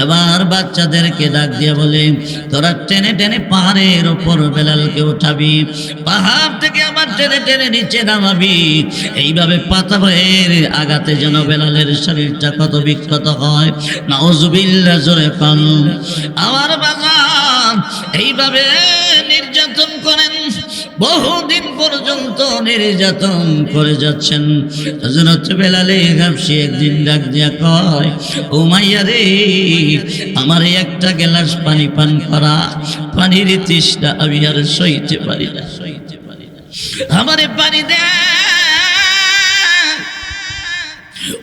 এবার বাচ্চাদেরকে ডাক দিয়া বলে তোরা টেনে টেনে পাহাড়ের ওপর বেলালকে উঠাবি, পাহাড় থেকে আবার টেনে টেনে নিচে নামাবি। এইভাবে পাথরের আঘাতে যেন বেলালের শরীরটা কত বিক্ষত হয়। নাউজুবিল্লাহ, জোরে পান। আমার বাজান এইভাবে নির্যাতন করেন, বহুদিন পর্যন্ত নির্যাতন করে যাচ্ছেন। হযরত বেলালে হাবশী একদিন ডাক দিয়া কয় উমাইয়া রে, আমার একটা গ্লাস পানি পান করা, পানির তৃষ্ণা আমি আর সইতে পারি না, আমারে পানি দে।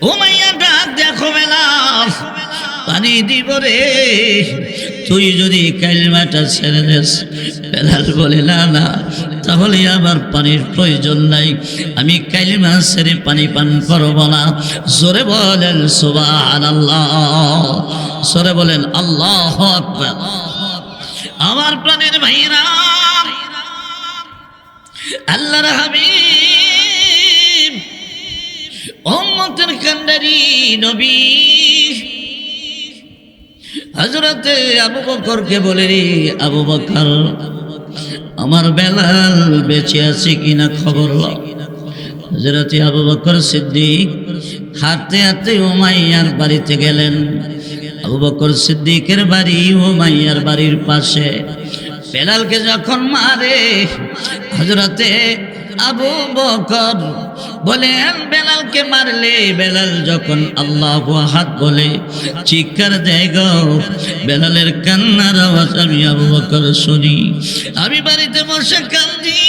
উমাইয়া ডাক দেখো বেলাল, পানি দিব রে, তুই যদি কালিমাটা ছেড়ে দেস। বেলাল বলে না না, তাহলে আমার পানির প্রয়োজন নাই, আমি কালিমা ছেড়ে পানি পান করব না। জোরে বলেন সুবহানাল্লাহ, জোরে বলেন আল্লাহু আকবার। আমার প্রাণের ভাইরা, আল্লাহর হাবিব উম্মতের কান্ডারি নবী হযরতে আবু বকরকে বলে রে আবু বকর, আমার বেলাল বেঁচে আছে কিনা খবর লও। হযরতে আবু বকর সিদ্দিক হাঁটতে হাঁটতে উমাইয়ার বাড়িতে গেলেন। আবু বকর সিদ্দিকের বাড়ি উমাইয়ার বাড়ির পাশে। বেলালকে যখন মারে হযরতে আবু বকর বলেন বেলালকে মারলে, বেলাল যখন আল্লাহু আহাদ বলে চিৎকার দেয় গো, বেলালের কান্নার আওয়াজ আমি আবু বকর শুনি। আমি বাড়িতে বসে কান্দি,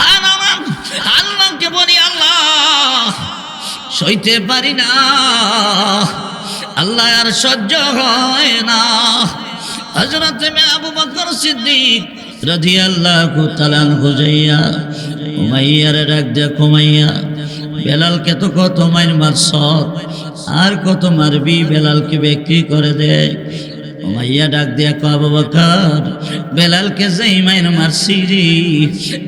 আর আমার আল্লাহকে বলি আল্লাহ সইতে পারি না, আল্লাহ আর সহ্য হয় না। হযরত আবু বকর সিদ্দিক রাদিয়াল্লাহু তাআলা আনহু যাইয়া উমাইয়ার ডাক দেয়া, উমাইয়া বেলালকে তো কত মাইর মারছ, আর কত মারবি? বেলালকে বিক্রি করে দে। উমাইয়া ডাক দিয়া কয় আবু বকর, বেলালকে যেই মাইর মারছি রে,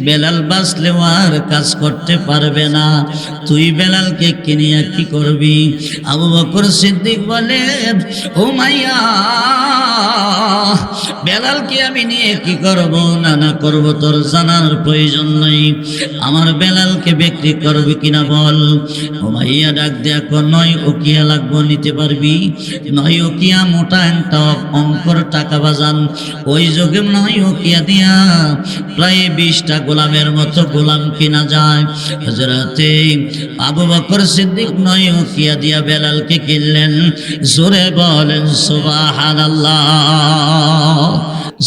বেলাল বাঁচলেও আর কাজ করতে পারবে না, তুই বেলালকে কিনিয়া কি করবি? আবু বকর সিদ্দিক বলেন উমাইয়া বেলালকে আমি নিয়ে কি করব না না করব তোর জানার প্রয়োজন নাই, আমার বেলালকে বিক্রি করবি কিনা বল। উমাইয়া ডাক দেয়া কয় নয় ওকিয়া লাগবো, নিতে পারবি? নয় ওকিয়া মোটা একটা অঙ্কর টাকা বাজান, ওই যুগে নয় ওকিয়া দিয়া প্রায় 20টা গোলামের মতো গোলাম কিনা যায়। হযরতে আবু বকর সিদ্দিক নয় ওকিয়া দিয়া বেলালকে কিনলেন। জোরে বলেন সুবহানাল্লাহ,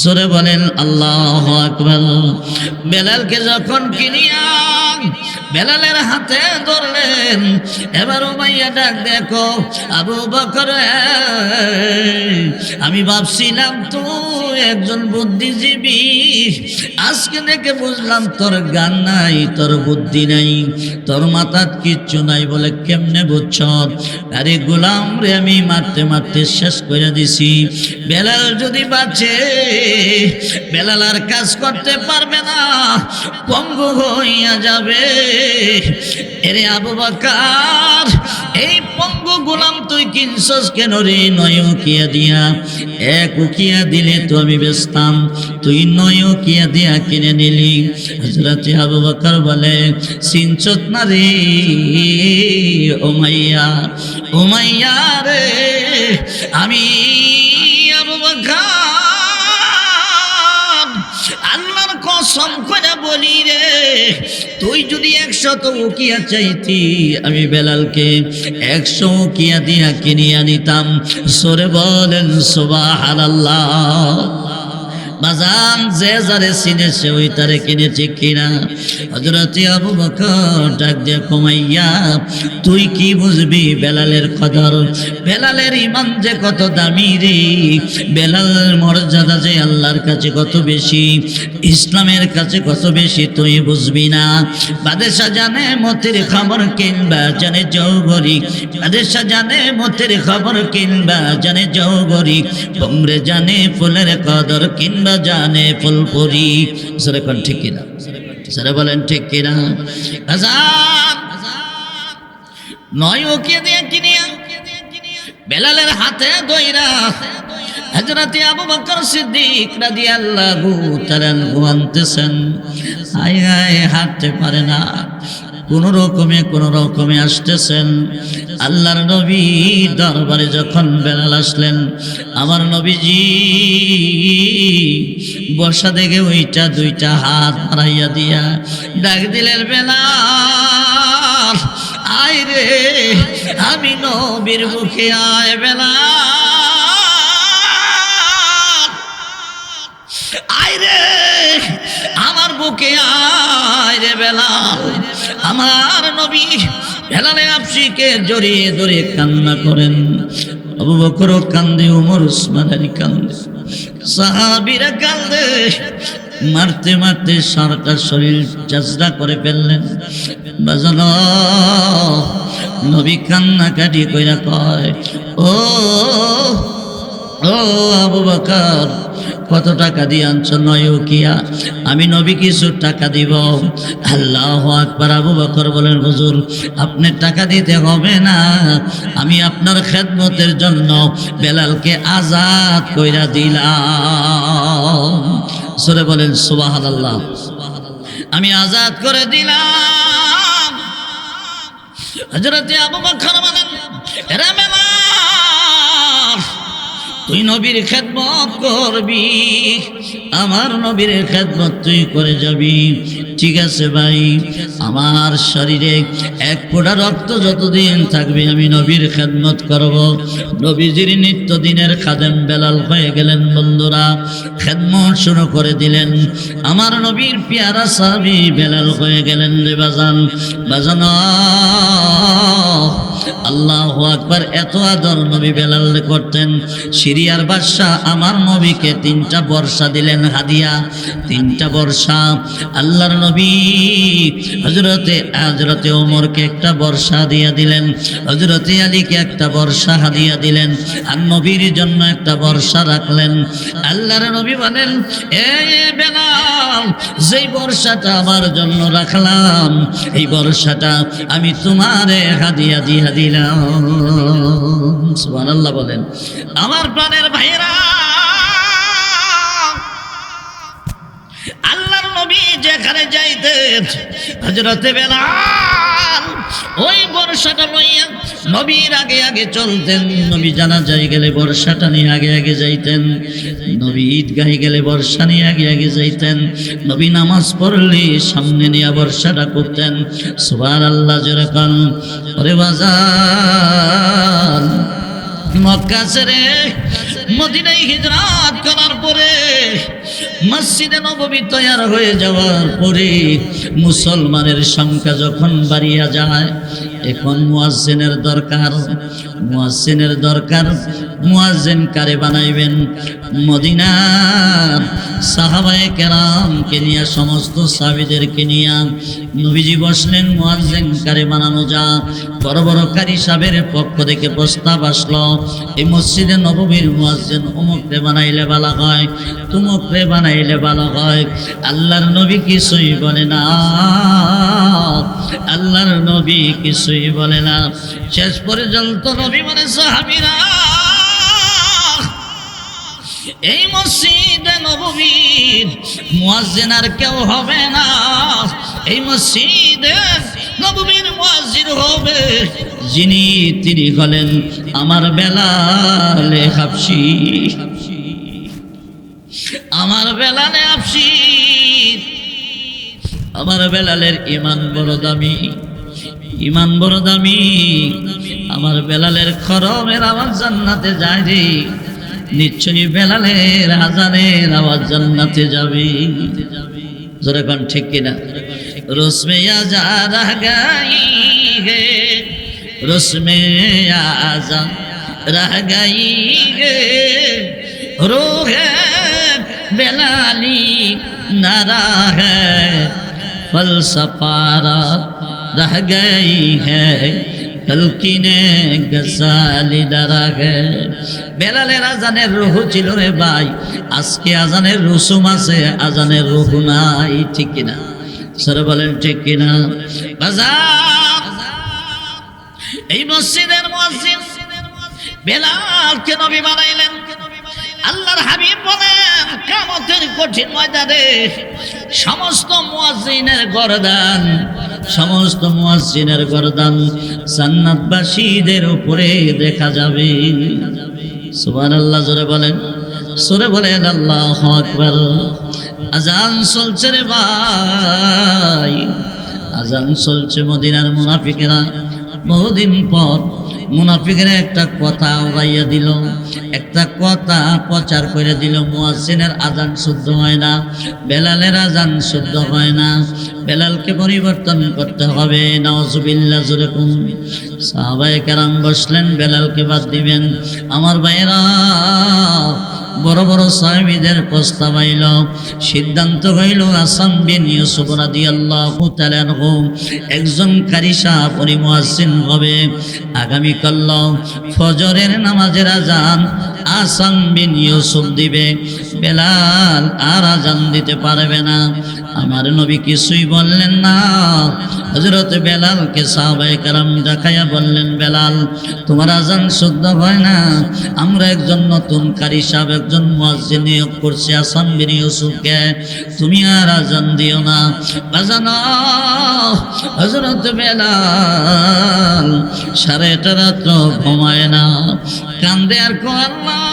জোরে বলেন আল্লাহু আকবার। বেলালকে যখন কিনিয়া বেলালের হাতে ধরলেন। এবার উমাইয়া ডাক দেখো, আবু বকর আমি ভাবছিলাম তুই একজন বুদ্ধিজীবী, আজকে দেখে বুঝলাম তোর জ্ঞান নাই, তোর বুদ্ধি নাই, তোর মাথার কিচ্ছু নাই। বলে কেমনে বুঝছ? আরে গোলাম রে আমি মারতে মারতে শেষ করে দিছি। বেলাল যদি বাঁচে, বেলাল আর কাজ করতে পারবে না, পঙ্গু হইয়া যাবে। এরে আবু বকর, এই পঙ্গু গোলাম তুই কিনছস কেন রে? 9 উকিয়া দিয়া, 1 উকিয়া দিলে তো আমি বেচতাম, তুই 9 উকিয়া দিয়া কিনে নিলি। হযরত আবু বকর বলে, চিনছত না রে উমাইয়া, উমাইয়া রে, আমি আবু বকর আল্লাহর কসম করে বলি রে, তুই যদি 100 উকিয়া চাইতি, আমি বেলালকে 100 উকিয়া দিয়া কিনিয়া নিতাম। সরে বলেন সুবহানাল্লাহ। বাজান যে যারে চিনেছে ওই তারে কিনেছে কিনা? হযরত আবু বকর ডাক দিয়ে উমাইয়া, তুই কি বুঝবি বেলালের কদর? বেলালের ঈমান যে কত দামি রে, বেলালের মর্যাদা যে আল্লাহর কাছে কত বেশি, ইসলামের কাছে কত বেশি, তুই বুঝবি না। বাদশা জানে মতের খবর কিনবা জানে জৌগরি, বাদশা জানে মতের খবর কিনবা জানে জৌগরি, তোমরে জানে ফুলের কদর কিনবা জানে ফুলপুরি। সরে কোন ঠিক কিনা? সরে বলেন ঠিক কিনা? আজান 9 উকিয়া দিয়ে কিনিয়া বেলালের হাতে দইরা হযরত আবু বকর সিদ্দিক রাদিয়াল্লাহু তাআলা আনতেছেন। আয় আয় হাঁটতে পারে না, কোন রকমে আসতেছেন। আল্লাহর নবী দরবারে যখন বেলাল আসলেন, আমার নবীজি বসা দেখে ওইটা 2টা হাত বাড়াইয়া দিয়া ডাক দিলেন, বেলাল আয় রে, আমি নবীর মুখে আয় বেলাল, আয় রে আমার বুকে আয় রে বেলাল। আমার নবী বেলালে আফসিকে জড়িয়ে ধরে কান্না করেন। আবু বকরও কান্দে, ওমর উসমান আলী কান্দে, সাহাবীরা কান্দে। মারতে মারতে সারাটা শরীর চাচড়া করে ফেললেন। বাজানো নবী কান্নাকাটি কইরা কয়, ও ও আবু বকর, কত টাকা দিয়ে আনছো 9 উকিয়া? আমি নবী কিছু টাকা দিব। আল্লাহু আকবার। আবু বকর বলেন, হুজুর আপনি টাকা দিতে হবে না, আমি আপনার খেদমতের জন্য বেলালকে আজাদ কইরা দিলাম। সরে বলেন সুবহানাল্লাহ। আমি আজাদ করে দিলাম। হযরত আবু বকর বলেন, এরে বেলাল, তুই নবীর খেদমত করবি, আমার নবীর খেদমত তুই করে যাবি। ঠিক আছে ভাই, আমার শরীরে 1 ফোঁটা রক্ত যতদিন থাকবে আমি নবীর খেদমত করব। নবীজির নিত্যদিনের খাদেম বেলাল হয়ে গেলেন। বন্ধুরা, খেদমত শুরু করে দিলেন। আমার নবীর পেয়ারা সাহাবী বেলাল হয়ে গেলেন রে বাজান। বাজানো আল্লাহু আকবার। এত আদর নবী বেলাল করতেন। সিরিয়ার বাদশা আমার নবীকে 3টা বর্ষা দিলেন হাদিয়া, 3টা বর্ষা। আল্লাহর নবী হযরতে ওমরকে 1টা বর্ষা দিয়া দিলেন, হযরতে আলীকে 1টা বর্ষা হাদিয়া দিলেন, আর নবীর জন্য 1টা বর্ষা রাখলেন। আল্লাহর নবী বলেন, এ বেলাল, যেই বর্ষাটা আমার জন্য রাখলাম, এই বর্ষাটা আমি তোমারে হাদিয়া দিয়া দিলাম। সুবহানাল্লাহ বলেন। আমার প্রাণের ভাইরা, আল্লাহর নবী যেখানে যাইতেন হযরতে বেলাল ওই বর্ষাটা লইয়া নবীর আগে আগে চলতেন। নবী জানাজায় গেলে বর্ষাটা নিয়ে আগে আগে যাইতেন, নবী ঈদগাহে গেলে বর্ষা নিয়ে আগে আগে যাইতেন, নবী নামাজ পড়লে সামনে নিয়ে বর্ষাটা করতেন। সুবহানাল্লাহ জোরে কান। ওরে বাজার, মক্কা ছেড়ে মদিনায় হিজরত করার পরে মসজিদে নববী তৈয়ার হয়ে যাওয়ার পরে মুসলমানের সংখ্যা যখন বাড়িয়া যায়, এখন মুয়াজ্জিনের দরকার। মুয়াজ্জিন কারে বানাইবেন? মদিনার সাহাবায়ে কেরামকে নিয়ে, সমস্ত সাহাবীদেরকে নিয়ে নবীজি বসলেন, মুয়াজ্জিন কারে বানানো যা। বড় বড় কারি সাহেবের পক্ষ থেকে প্রস্তাব আসলো, এই মসজিদে নববীর মুয়াজ্জিন অমুকরে বানাইলে ভালো হয়, তুমুকরে বানাইলে ভালো হয়। আল্লাহর নবী কিছুই বলে না, আল্লাহর নবী কিছুই বলে না। শেষ পর্যন্ত নবী মানে সাহাবীরা, এই মসজিদে নববীর মুয়াজ্জিন আর কেউ হবে না, এই মসজিদে নববীর মুয়াজ্জিন হবে যিনি, তিনি হলেন আমার বেলালে হাবশী। আমার বেলালে হাবশী, আমার বেলালের ঈমান বড় দামি, ঈমান বড় দামি। আমার বেলালের খরমের আওয়াজ জান্নাতে যায় রে, নিশ্চয়ই বেলালের আজানের আওয়াজ জান্নাতে যাবে। জোরে কোন ঠিক কিনা? রসমে আজা রহ গই হে, রসমে আজা রহ গই হে, রূহে বেলালি নারা है फलसफारा रह गई है, তলকিনে গসালি দারা গে। বেলালের আজানের রুহু ছিল রে ভাই, আজকে আজানের রসুম আছে, আজানের রুহু নাই। ঠিক কিনা? সরে বলেন ঠিক কিনা? বাজার এই মসজিদের মুয়াজ্জিন বেলালকে নবী বানাইলেন। আল্লাহর হাবিব বলেন, কিয়ামতের কঠিন ময়দানে সমস্ত মুয়াজ্জিনের গর্দান, সমস্ত মুয়াজ্জিনের গর্দান জান্নাতবাসীদের উপরে দেখা যাবে। সুবহানাল্লাহ। জোরে বলেন, সরে বলেন আল্লাহু আকবার। আজান চলছে রে ভাই, আজান চলছে। মদিনার মুনাফিকেরা বহুদিন পর মুনাফিকেরা একটা কথা উড়াইয়া দিল, একটা কথা প্রচার করে দিল, মুয়াজ্জিনের আজান শুদ্ধ হয় না, বেলালের আজান শুদ্ধ হয় না, বেলালকে পরিবর্তন করতে হবে। নাউজুবিল্লাহ। জোরে কোন? সাহাবায়ে কেরাম বসলেন, বেলালকে বাদ দিবেন। আমার ভাইয়েরা, বড় বড় সাহাবীদের প্রস্তাব আইল, সিদ্ধান্ত হইল হাসান বিন ইউসুফ রাদিয়াল্লাহু তাআলা আনহু একজন কারি সাহেব, উনি মুয়াজ্জিন হবে। আগামীকাল ফজরের নামাজের আজান হাসান বিন ইউসুফ দিবে, বেলাল আর আজান দিতে পারবে না। আমার নবী কিছুই বললেন না। হযরত বেলালকে সাহাবায়ে কেরাম দেখাইয়া বললেন, বেলাল তোমার আজান শুদ্ধ হয় না, আমরা একজন নতুন কারি সাহেব, একজন মুয়াজ্জিন নিয়োগ করছি হাসান বিন ইউসুফকে, তুমি আর আজান দিও না। বাজানো হযরত বেলাল 8:30 রাত ঘুমায় না, কান্দে আর কয়, আল্লাহ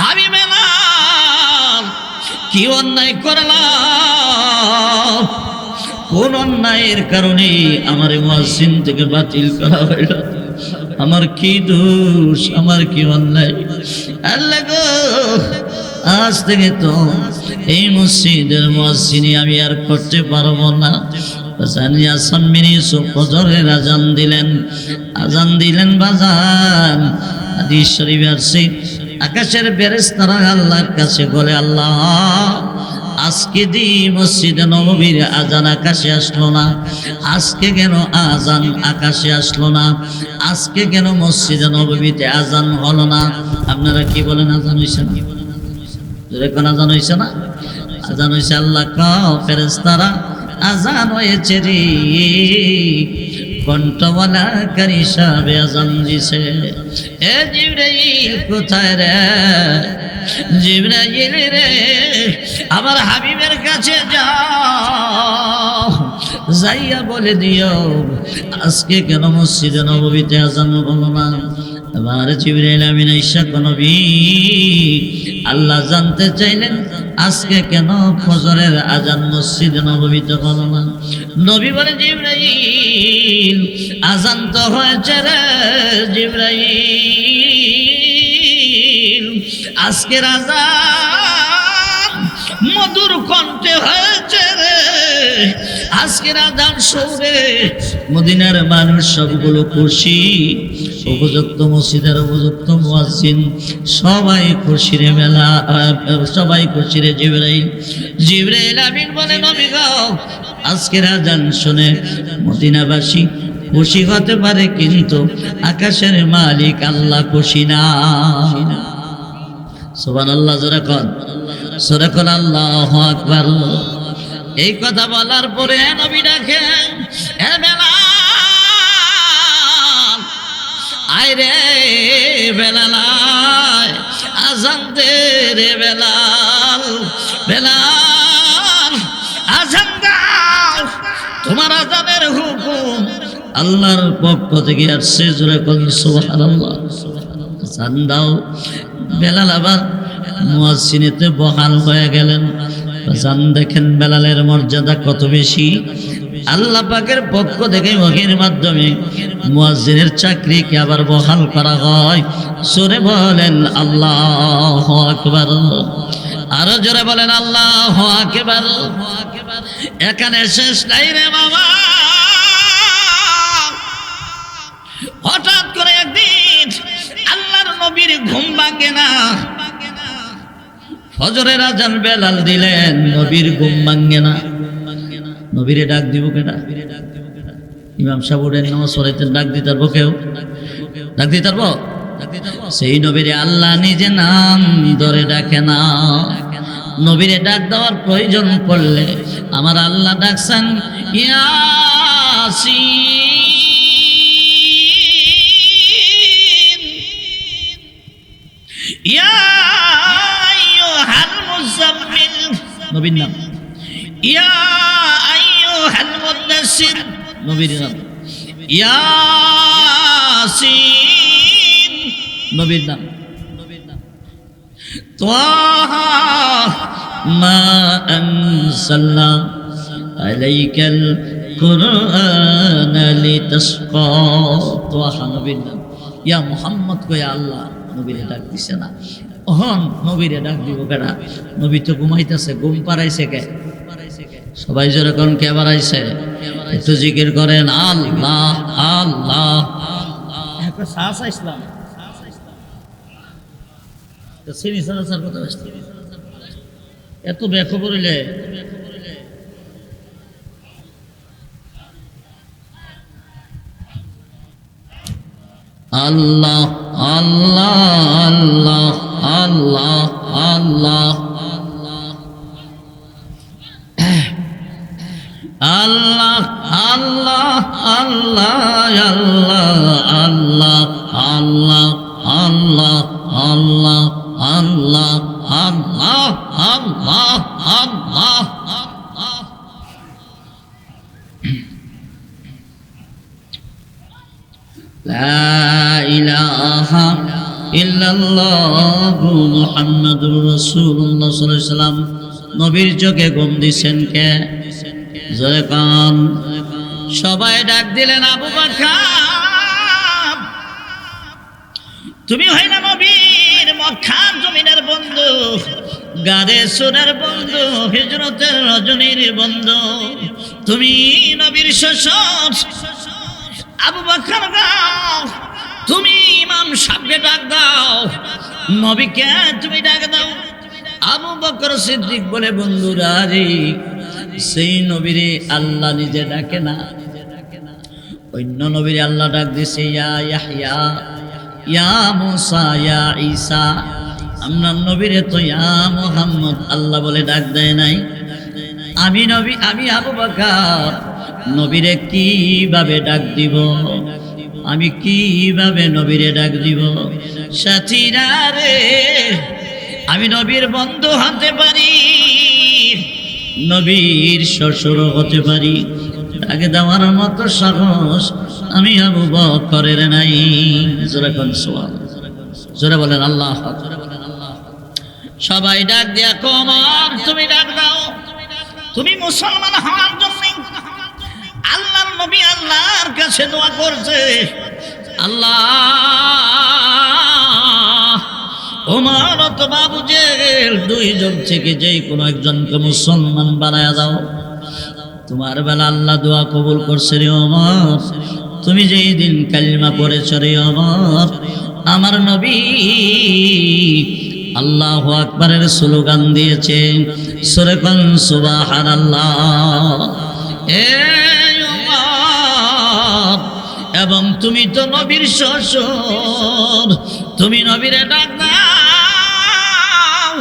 আমি বেলাল কি অন্যায় করলাম, কোন অন্যায়ের কারণে আমার মুয়াজ্জিন থেকে বাতিল করা হইল, আমার কি দোষ, আমার কি অন্যায়। আল্লাহ গো, আজ থেকে তো এই মসজিদের মুয়াজ্জিনি আমি আর করতে পারবো না। হাসান বিন ইউসুফ ফজরের আজান দিলেন বাজান। হাদিস শরীফে আছে, আকাশের ফেরেশতারা আল্লাহর কাছে বলে, আল্লাহ আজকে দি মসজিদে নববীর আজান আকাশে আসলো না, আজকে কেন আজান আকাশে আসলো না, আজকে কেন মসজিদে নববীতে আজান হলো না? আপনারা কি বলেন? আজান হইছে না? যখন আজান হইছে না, আজান হইছে। আল্লাহ কও, ফেরেশতারা আজান হয়েছে রে, কণ্ঠওয়ালা কারি সাহেব আজান দিছে। এ জিবরাইল কোথায় রে? জিবরাইল রে, আমার হাবিবের কাছে যাও, যাইয়া বলে দিও আজকে কেন মসজিদে নববীতে আজান হলো না। এবার জিবরাইল আমিন আইসা নবী, আল্লাহ জানতে চাইলেন আজকে কেন ফজরের আজান মসজিদে নববীতে হলো না। নবী বলে, জিবরাইল আজান তো হয়েছে রে জিবরাইল, আজকে আযান মধুর কণ্ঠে হয়েছে রে, আজকের আযান শুনে মদিনার মানুষ সবগুলো খুশি। উপযুক্ত মসজিদের উপযুক্ত মুয়াজ্জিন সবাই খুশি রে, মেলা সবাই খুশি রে। জিবরাইল আমিন বলে নবী গো, আজকের আযান শুনে মদিনাবাসী খুশি হতে পারে, কিন্তু আকাশের মালিক আল্লাহ খুশি না। সুবহানাল্লাহ, জোরে কোন আল্লাহু আকবার। এই কথা বলার পরে নবী ডাকেন, হে বেলাল, আয় রে বেলাল, আযান দে রে বেলাল, বেলাল আযান দাও, তোমার আযানের হুকুম আল্লাহর পক্ষ থেকে আসছে। জোরে কোন সুবহানাল্লাহ। আযান দাও। বেলাল আবার মুয়াজ্জিনেতে বহাল হয়ে গেলেন। আযান দেখেন বেলালের মর্যাদা কত বেশি। আল্লাহ পাকের পক্ষ থেকে ওহীর মাধ্যমে মুয়াজ্জিনের চাকরিকে আবার বহাল করা হয়। জোরে বলেন আল্লাহু আকবার। আরো জোরে বলেন আল্লাহু আকবার। এখানে শেষ নাই রে বাবা। হঠাৎ করে একদিন আল্লাহর নবীর ঘুম ভাঙে না। ফজরের আযান বেলাল দিলেন, নবীর ঘুম ভাঙে না। নবীরে ডাক দিব কেডা? ইমাম সাহেব উঠেন নামাজ পড়াইতে, ডাক দিতে পারবো কেউ? ডাক দিতে পারবো? সেই নবীরে আল্লাহ নিজে নাম ধরে ডাকে না। নবীরে ডাক দেওয়ার প্রয়োজন পড়লে আমার আল্লাহ ডাকছেন ইয়াসিন, ইয়া আইয়ুহাল মুযাম্মিল, নবীর নাম। ইয়া আইয়ুহাল মুদাসসির, নবীর নাম। ইয়াসিন, নবীর নাম। তাহা মা আনজালনা আলাইকাল কুরআন লিতাশকা, তাহা নবীর নাম। ইয়া মুহাম্মদ কয়া আল্লাহ নবীরে ডাক দিছে না। ওহন নবীরে ডাক দিব কেডা? নবী তো ঘুমাইতেছে, ঘুম পাড়াইছে কে? সবাই যেরকম কে বাড়াইছে? একটু জিকির করেন আল্লাহ আল্লাহ। ইসলাম এত ব্যাখ্যা করিলে আল্লাহ আল্লাহ আল্লাহ আল্লাহ আল্লাহ আল্লাহ আল্লাহ আল্লাহ আল্লাহ আল্লাহ আল্লাহ আল্লাহ আল্লাহ আল্লাহ আল্লাহ আল্লাহ আল্লাহ। লা ইলাহা ইল্লাল্লাহু মুহাম্মাদুর রাসূলুল্লাহ সাল্লাল্লাহু আলাইহি ওয়াসাল্লাম। নবীর চোখে ঘুম দিছেন কে? জয় কান। সবাই ডাক দিলেন আবু বকর, তুমি হয় না নবীর মক্কার জমিনের বন্ধু, গাদে সুরের বন্ধু, হিজরতের রজনীর বন্ধু, তুমি নবীর শ্বশুর আবু বকর গাও, তুমি ইমাম সাহেবকে ডাক দাও, নবীকে তুমি ডাক দাও। আবু বকর সিদ্দিক বলে, বন্ধুরা রে, সেই নবীরে আল্লাহ নিজে ডাকে না, অন্য নবীরে আল্লাহ ডাক দিছে। ইয়া ইয়াহইয়া, ইয়া মুসা, ইয়া ঈসা। আমরা নবীরে তো ইয়া মুহাম্মদ আল্লাহ বলে ডাক দেয় নাই। আমি নবী, আমি আবু বকর নবীরে কিভাবে ডাক দিব? আমি কিভাবে নবীরে ডাক দিব? সাথীরা রে, আমি নবীর বন্ধু হতে পারি, নবীর শ্বশুর হতে পারি, তাকে দেওয়ার মতো সাহস আমি আবু বকরের নাই। জোরে কোন সুবহানাল্লাহ, জোরে বলেন আল্লাহ। সবাই ডাক দিয়া কমার, তুমি ডাক দাও। তুমি মুসলমান হওয়ার জন্য আল্লাহর নবী আল্লাহর কাছে দোয়া করছে, আল্লাহ ও ওমর অথবা আবু জেহেল দুইজন থেকে যেই কোনো একজনকে মুসলমান বানায়া দাও। তোমার বেলা আল্লাহ দোয়া কবুল করছে রে ওমর। তুমি যেই দিন কালিমা পড়েছ রে ওমর, আমার নবী আল্লাহু আকবারের স্লোগান দিয়েছে, সূরা কোন সুবহানাল্লাহ। এ ওমর, এবং তুমি তো নবীর শ্বশুর, তুমি নবীরে ডাক দাও,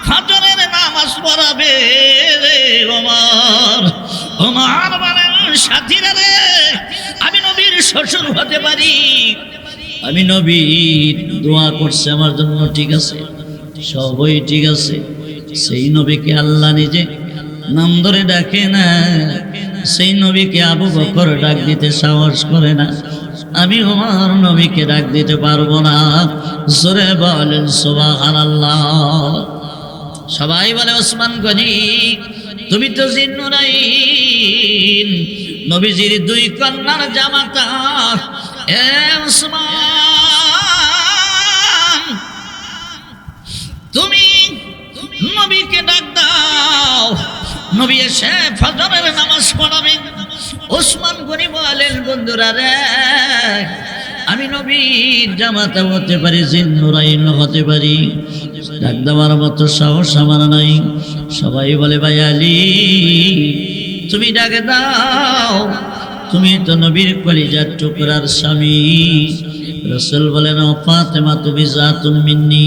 ফজরের নামাজ পড়াবে রে ওমর। ওমর বলেন, সাথীরা রে, আমি নবীর শ্বশুর হতে পারি, আমি নবী দোয়া করছে আমার জন্য, ঠিক আছে, সবই ঠিক আছে। সেই নবীকে আল্লাহ নিজে নাম ধরে ডাকে না, সেই নবীকে আবু বকর ডাক দিতে সাহস করে না, আমি ওমর নবীকে ডাক দিতে পারবো না। জোরে বলেন সুবহানাল্লাহ। সবাই বলে, ওসমান গনি তুমি তো জিন্নুরাইন, নবীজির দুই কন্যার জামাতা। এ ওসমান, তুমি নবীকে ডাক দাও, নবী এসে ফজরের নামাজ পড়াবেন। ওসমান গনি বলেন, বন্ধুরা রে, আমি নবীর জামাতা হতে পারি, জিন্নুরাইন হতে পারি, ডাক দেওয়ার মতো সাহস আমার নাই। সবাই বলে, ভাই আলী তুমি ডাক দাও, তুমি তো নবীর কলিজার টুকরার স্বামী। রাসূল বলেন, ফাতেমা তুমি জাতুন মিন্নি,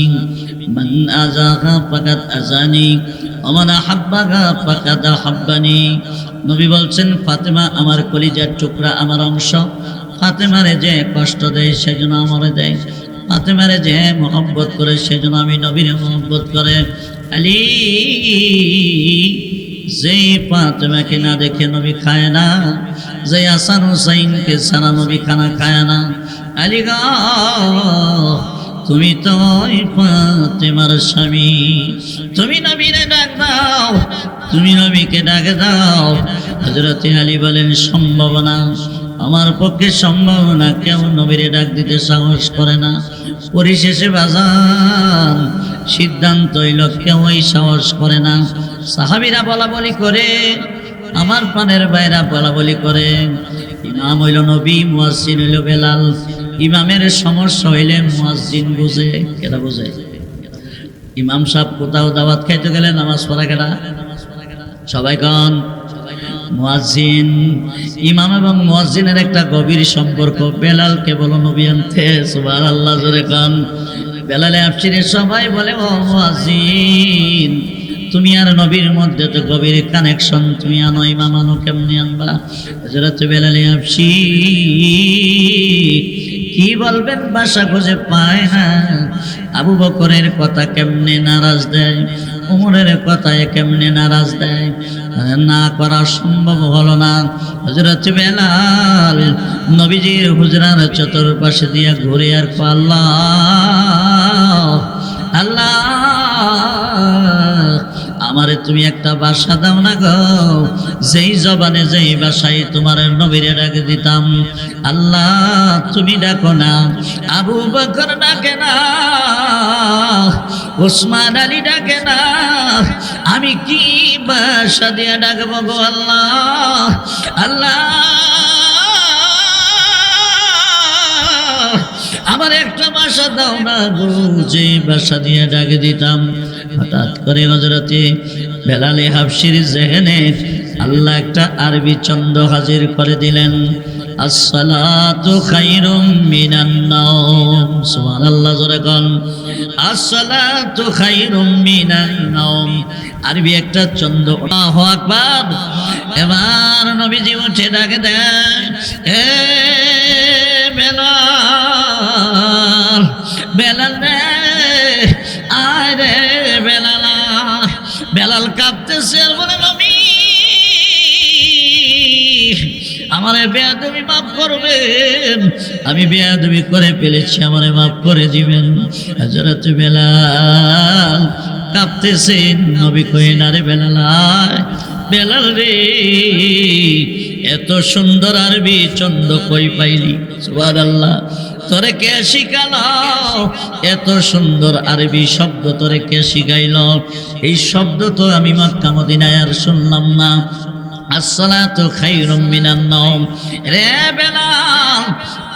মান আযাহা ফাকাত আযানি ওয়া মান আহাব্বাহা ফাকাত আহাব্বানি। নবী বলছেন, ফাতেমা আমার কলিজার টুকরা, আমার অংশ। ফাতেমারে যে কষ্ট দেয় সেজন্য আমারে দেয়, ফাতেমারে যে মহব্বত করে সেজন্য আমি নবীর মহব্বত করে। আলী যেই ফাতেমাকে না দেখে নবী খায় না, যে হাসান হুসাইনকে ছাড়া নবী খানা খায় না। আলী গো, তুমি তো ওই ফাতেমার স্বামী, তুমি নবীরে ডাক দাও, তুমি নবীকে ডাক দাও। হযরত আলী বলেন, সম্ভব না, আমার পক্ষে সম্ভব না, কেউ নবীরে ডাক দিতে সাহস করে না। পরিশেষে বাজান সিদ্ধান্ত হইল, কেউই সাহস করে না। সাহাবীরা বলা বলি করে, আমার প্রাণের বাইরা বলা বলি করে। ইমাম হইল নবী, মুয়াজ্জিন হইল বেলাল। ইমামের সমস্যা হইলে মুয়াজ্জিন বুঝে। কেটা বুঝে? ইমাম সাহেব কোথাও দাওয়াত খাইতে গেলে নামাজ পড়া কেটা? সবাই কন মুয়াজ্জিন। ইমাম এবং মুয়াজ্জিনের একটা গভীর সম্পর্ক। বেলালকে বলো নবী আনতে, সুবহানাল্লাহ জোরে কন। বেলালে আফসিরে সবাই বলে, ও মুয়াজ্জিন, তুমি আর নবীর মধ্যে তো গভীর কানেকশন, তুমি আনো, ইমাম আনো, কেমনি আনবা? হযরত বেলালে আফসি কি বলবেন, ভাষা খুঁজে পায় না। আবু বকরের কথা কেমনে নারাজ দেয়, ওমরের কথায় কেমনে নারাজ দেয়, না করা সম্ভব হলো না। হযরত বেলাল নবীজির হুজরার চতুর্পাশে দিয়া ঘুরে আর আল্লাহ আল্লাহ, আমারে তুমি একটা ভাষা দাও না গো, যেই জবানে যেই ভাষায় তোমার নবীরে ডাক দিতাম। আল্লাহ তুমি ডাকো না, আবু বকর ডাকে না, ওসমান আলী ডাকে না, আমি কি ভাষা দিয়ে ডাকবো গো আল্লাহ? আল্লাহ আমার একটা ভাষা দাও না গো, যে ভাষা দিয়ে ডাকে দিতাম। হঠাৎ করে হযরতে বেলালে হাবশির জেহেনে আল্লাহ একটা আরবি ছন্দ হাজির করে দিলেন, আসসালাতু খায়রুম মিনান নাওম। সুবহানাল্লাহ জোরে কোন, আসসালাতু খায়রুম মিনান নাওম। আরবি একটা ছন্দ। আল্লাহু আকবার। এবার নবীজি উঠে ডাকে দেন, এ বেলাল, বেলাল রে, আয় রে বেলাল। বেলাল কাঁপতেছে আর বলে, নবী আমারে বেয়াদবি মাফ করবেন, আমি বেয়াদবি করে ফেলেছি, আমারে মাফ করে দিবেন। হযরত বেলাল কাঁপতেছেন। নবী কই না রে বেলাল, বেলাল রে, এত সুন্দর আরবি ছন্দ কই পাইলি? সুবহানাল্লাহ। তোরে কে শিখালো এত সুন্দর আরবি শব্দ? তোরে কে শিখাইল? এই শব্দ তো আমি মক্কা মদিনায় আর শুনলাম না। আসসালাতু খায়রুম মিনান নাওম। রে বেলাল,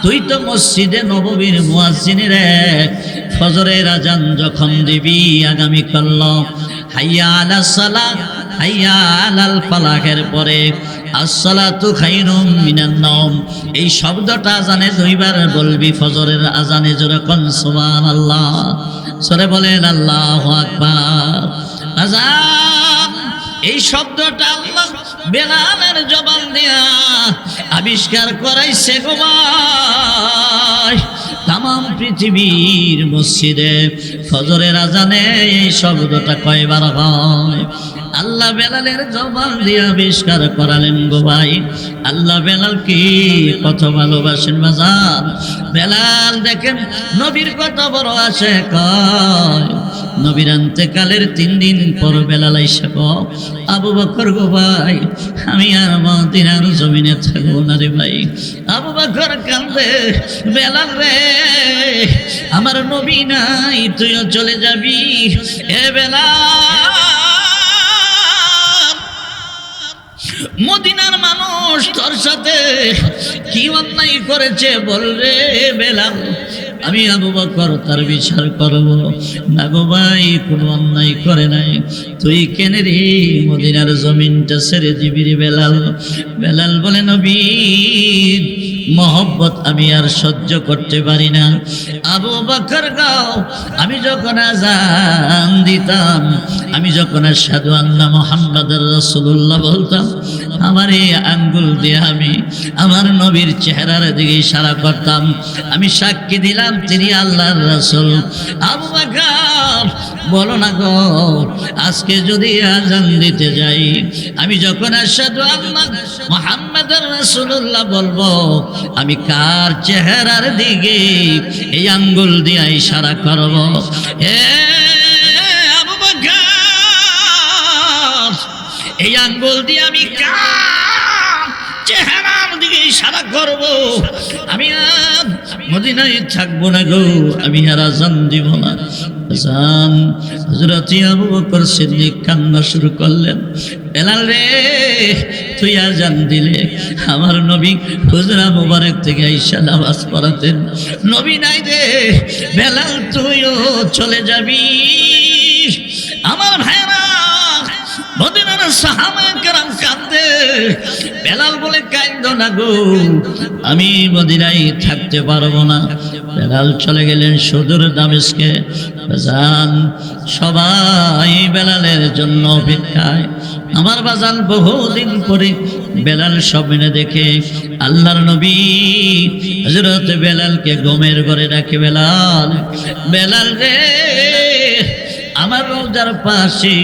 তুই তো মসজিদে নববীর মুয়াজ্জিন রে। ফজরের আজান যখন দিবি আগামী কাল, হাইয়া আলাস সালাত হাইয়া আলাল ফালাহের পরে আসসালাতু খায়রুম মিনান নাওম এই শব্দটা আজানে দুইবার বলবি। ফজরের আজানে জোরে কোন সুবহানাল্লাহ, সরে বলেন আল্লাহু আকবার। আজান এই শব্দটা আল্লাহ বেলালের জবান দিয়া আবিষ্কার করাইছে গো ভাই। তাম পৃথিবীর মসজিদে ফজরের আজানে এই শব্দটা কয়বার হয়? আল্লাহ বেলালের জবান দিয়ে আবিষ্কার করালেন গো ভাই। আল্লাহ বেলাল কি কত ভালোবাসেন বাজার। বেলাল দেখেন নবীর কত বড় আছে কয়। নবীর ইন্তেকালের 3 দিন পর বেলাল আইসা কয়, আবু বকর গো ভাই, আমি আর মদিনার জমিনে থাকবো না রে ভাই। আবু বকর কান্দে, বেলাল রে আমার নবী নাই, তুইও চলে যাবি। এ বেলাল, মদিনার মানুষ তোর সাথে কি অন্যায় করেছে বল রে বেলাল। আমি আবু বকর তার বিচার করব না গো ভাই, কোনো অন্যায় করে নাই। তুই কেন রে মদিনার জমিনটা ছেড়ে দিবি রে বেলাল? বেলাল বলে, নবী মোহব্বত আমি আর সহ্য করতে পারি না। আবু বকর গাও, আমি যখন আযান দিতাম, আমি যখন আশহাদু আন্না মুহাম্মাদুর রাসূলুল্লাহ বলতাম, আমার এই আঙ্গুল দিয়ে আমি আমার নবীর চেহারার দিকে ইশারা করতাম। আমি সাক্ষী দিলাম তিনি আল্লাহর রাসূল। আবু বকর বলো না গো, আজকে যদি আযান দিতে যাই, আমি যখন আশহাদু আন্না মুহাম্মাদুর রাসূলুল্লাহ বলবো, আমি কার চেহারার দিকে এই আঙ্গুল দিয়ে ইশারা করব? এ আবু বকর, এই আঙ্গুল দিয়ে আমি কার চেহারার দিকে ইশারা করব? আমি আর মদিনায় থাকবো না গো, আমি আর আযান দিব না। আযান হযরত আবু বকর সিদ্দিক কান্না শুরু করলেন। বেলাল রে, তুই আযান দিলে আমার নবী হুজরা মুবারক থেকে আইসা নামাজ পড়াতেন। নবী নাই রে বেলাল, তুইও চলে যাবি। আমার ভাইরা মদিনার সাহাবায়ে কেরাম কাঁদে। বেলাল বলে, কাঁদো না গো, আমি মদিনায় থাকতে পারবো না। বেলাল চলে গেলেন সুদূর দামেস্কে। বাজান সবাই বেলালের জন্য অপেক্ষায়। আমার বাজান বহুদিন পরে বেলাল স্বপ্নে দেখে আল্লাহর নবী হযরত বেলালকে ঘুমের ঘরে ডাকে, বেলাল, বেলাল রে, আমার রওজার পাশে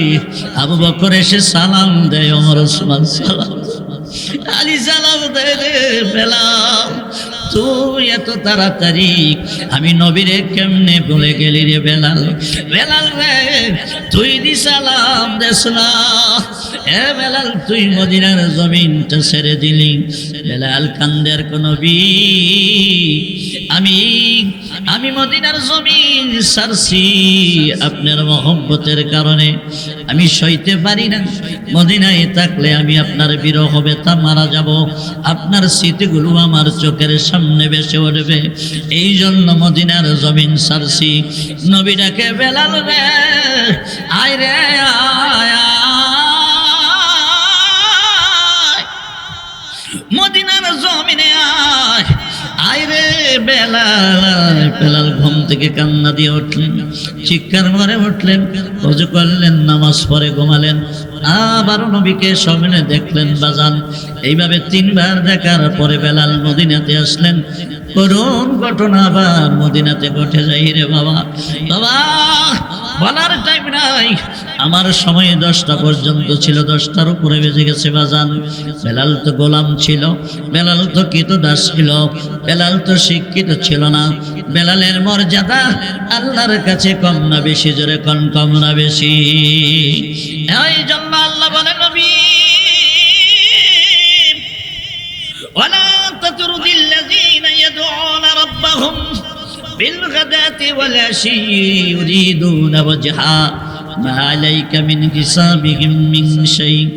আবু বকর এসে সালাম দেয়, ওমর ওসমান সালাম, আলী সালাম দেয় রে। বেলাল, তুই এত তাড়াতাড়ি আমি নবীরে কেমনে বলে গেলি রে বেলাল? বেলাল রে, তুই দি সালাম দেস না। এ বেলাল, তুই মদিনার জমিনটা ছেড়ে দিলি। বেলাল কান্দের কোন নবী, আমি মদিনার জমিন ছাড়ছি আপনার মহব্বতের কারণে। আমি সইতে পারি না, মদিনায় থাকলে আমি আপনার বিরহ ব্যথা মারা যাব, আপনার স্মৃতিগুলো আমার চোখের সামনে ভেসে উঠবে, এই জন্য মদিনার জমিন ছাড়ছি। নবী ডাকে, বেলাল রে, আয় রে আয়, মদিনার জমিনে আয়, আয় রে বেলাল। বেলাল ঘুম থেকে কান্না দিয়ে উঠলেন, চিৎকার করে উঠলেন, ওযু করলেন, নামাজ পড়ে ঘুমালেন। আবারও নবীকে স্বপ্নে দেখলেন। বাজান এইভাবে 3 বার দেখার পরে বেলাল মদিনাতে আসলেন। করুণ ঘটনা আবার মদিনাতে ঘটে যাই রে বাবা। বাবা বলার টাইম নাই, আমার সময় 10টা পর্যন্ত ছিল, 10টার উপরে বেজে গেছে বাজান। বেলাল তো গোলাম ছিল, বেলাল তো কৃতদাস ছিল, বেলাল তো শিক্ষিত ছিল না। বেলালের মর্যাদা আল্লাহর কাছে কম না বেশি? জোরে কোন কম না বেশি? এই জন্য আল্লাহ বলে, নবী ওয়ালা তাতরুদিল্লাযীনা ইয়াদউনা রাব্বাহুম والعشي يريدون وجها ما عليك من حسابهم من شيء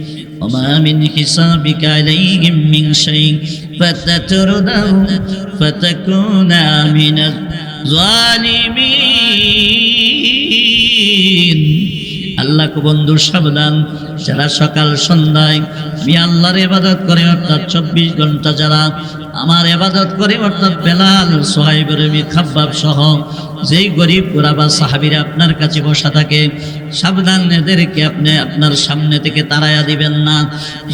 وما من حسابك عليهم من شيء فتطردهم فتكون من الظالمين আল্লাহ কো বন্ধু সাবধান যারা সকাল সন্ধ্যায় আমি আল্লাহর ইবাদত করে অর্থাৎ 24 ঘন্টা যারা আমার ইবাদত করে অর্থাৎ বেলাল সুহাইব রবি খাব্বাব সহ যেই গরিব গোরাবা সাহাবীরা আপনার কাছে বসা থাকে সাবধান এদেরকে আপনি আপনার সামনে থেকে তাড়ায়া দিবেন না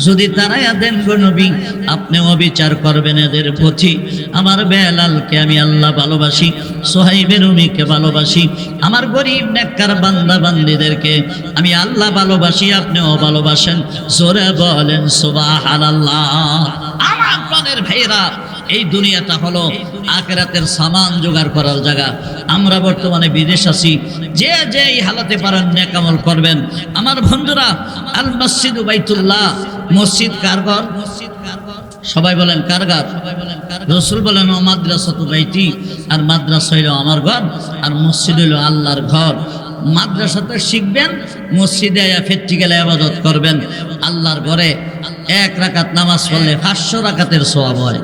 যদি তাড়ায়া দেন গো নবী আপনি অবিচার করবেন এদের প্রতি আমার বেলালকে আমি আল্লাহ ভালোবাসি সুহাইব রবিকে ভালোবাসি আমার গরিব নেককার বান্দা বান্দীদেরকে আমি আল্লাহ ভালোবাসি আপনিও ভালোবাসেন জোরে বলেন সুবহানাল্লাহ আমার প্রাণের ভাইরা এই দুনিয়াটা হলো আখিরাতের সামান জোগাড় করার জায়গা আমরা বর্তমানে বিদেশ আছি যে যে এই হালাতে পারেন নেক আমল করবেন আমার বন্ধুরা আল মসজিদ বাইতুল্লাহ মসজিদ কার ঘর সবাই বলেন কার ঘর রাসূল বলেন ও মাদ্রাসাতু বাইতি আর মাদ্রাসা হইলো আমার ঘর আর মসজিদ হইলো আল্লাহর ঘর মাদ্রাসাতে শিখবেন মসজিদে প্র্যাকটিক্যাল ইবাদত করবেন আল্লাহর ঘরে এক রাকাত নামাজ পড়লে 500 রাকাতের সওয়াব হয়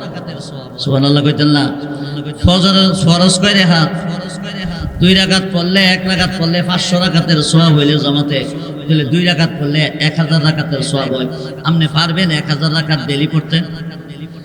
সুবহানাল্লাহ কইতেন না ফজরের ফরজ কয় রাকাত 2 রাকাত পড়লে 1 রাকাত পড়লে 500 রাকাতের সওয়াব হইলে জামাতে তাহলে 2 রাকাত পড়লে 1000 রাকাতের সওয়াব হয় আপনি পারবেন 1000 রাকাত ডেইলি পড়তে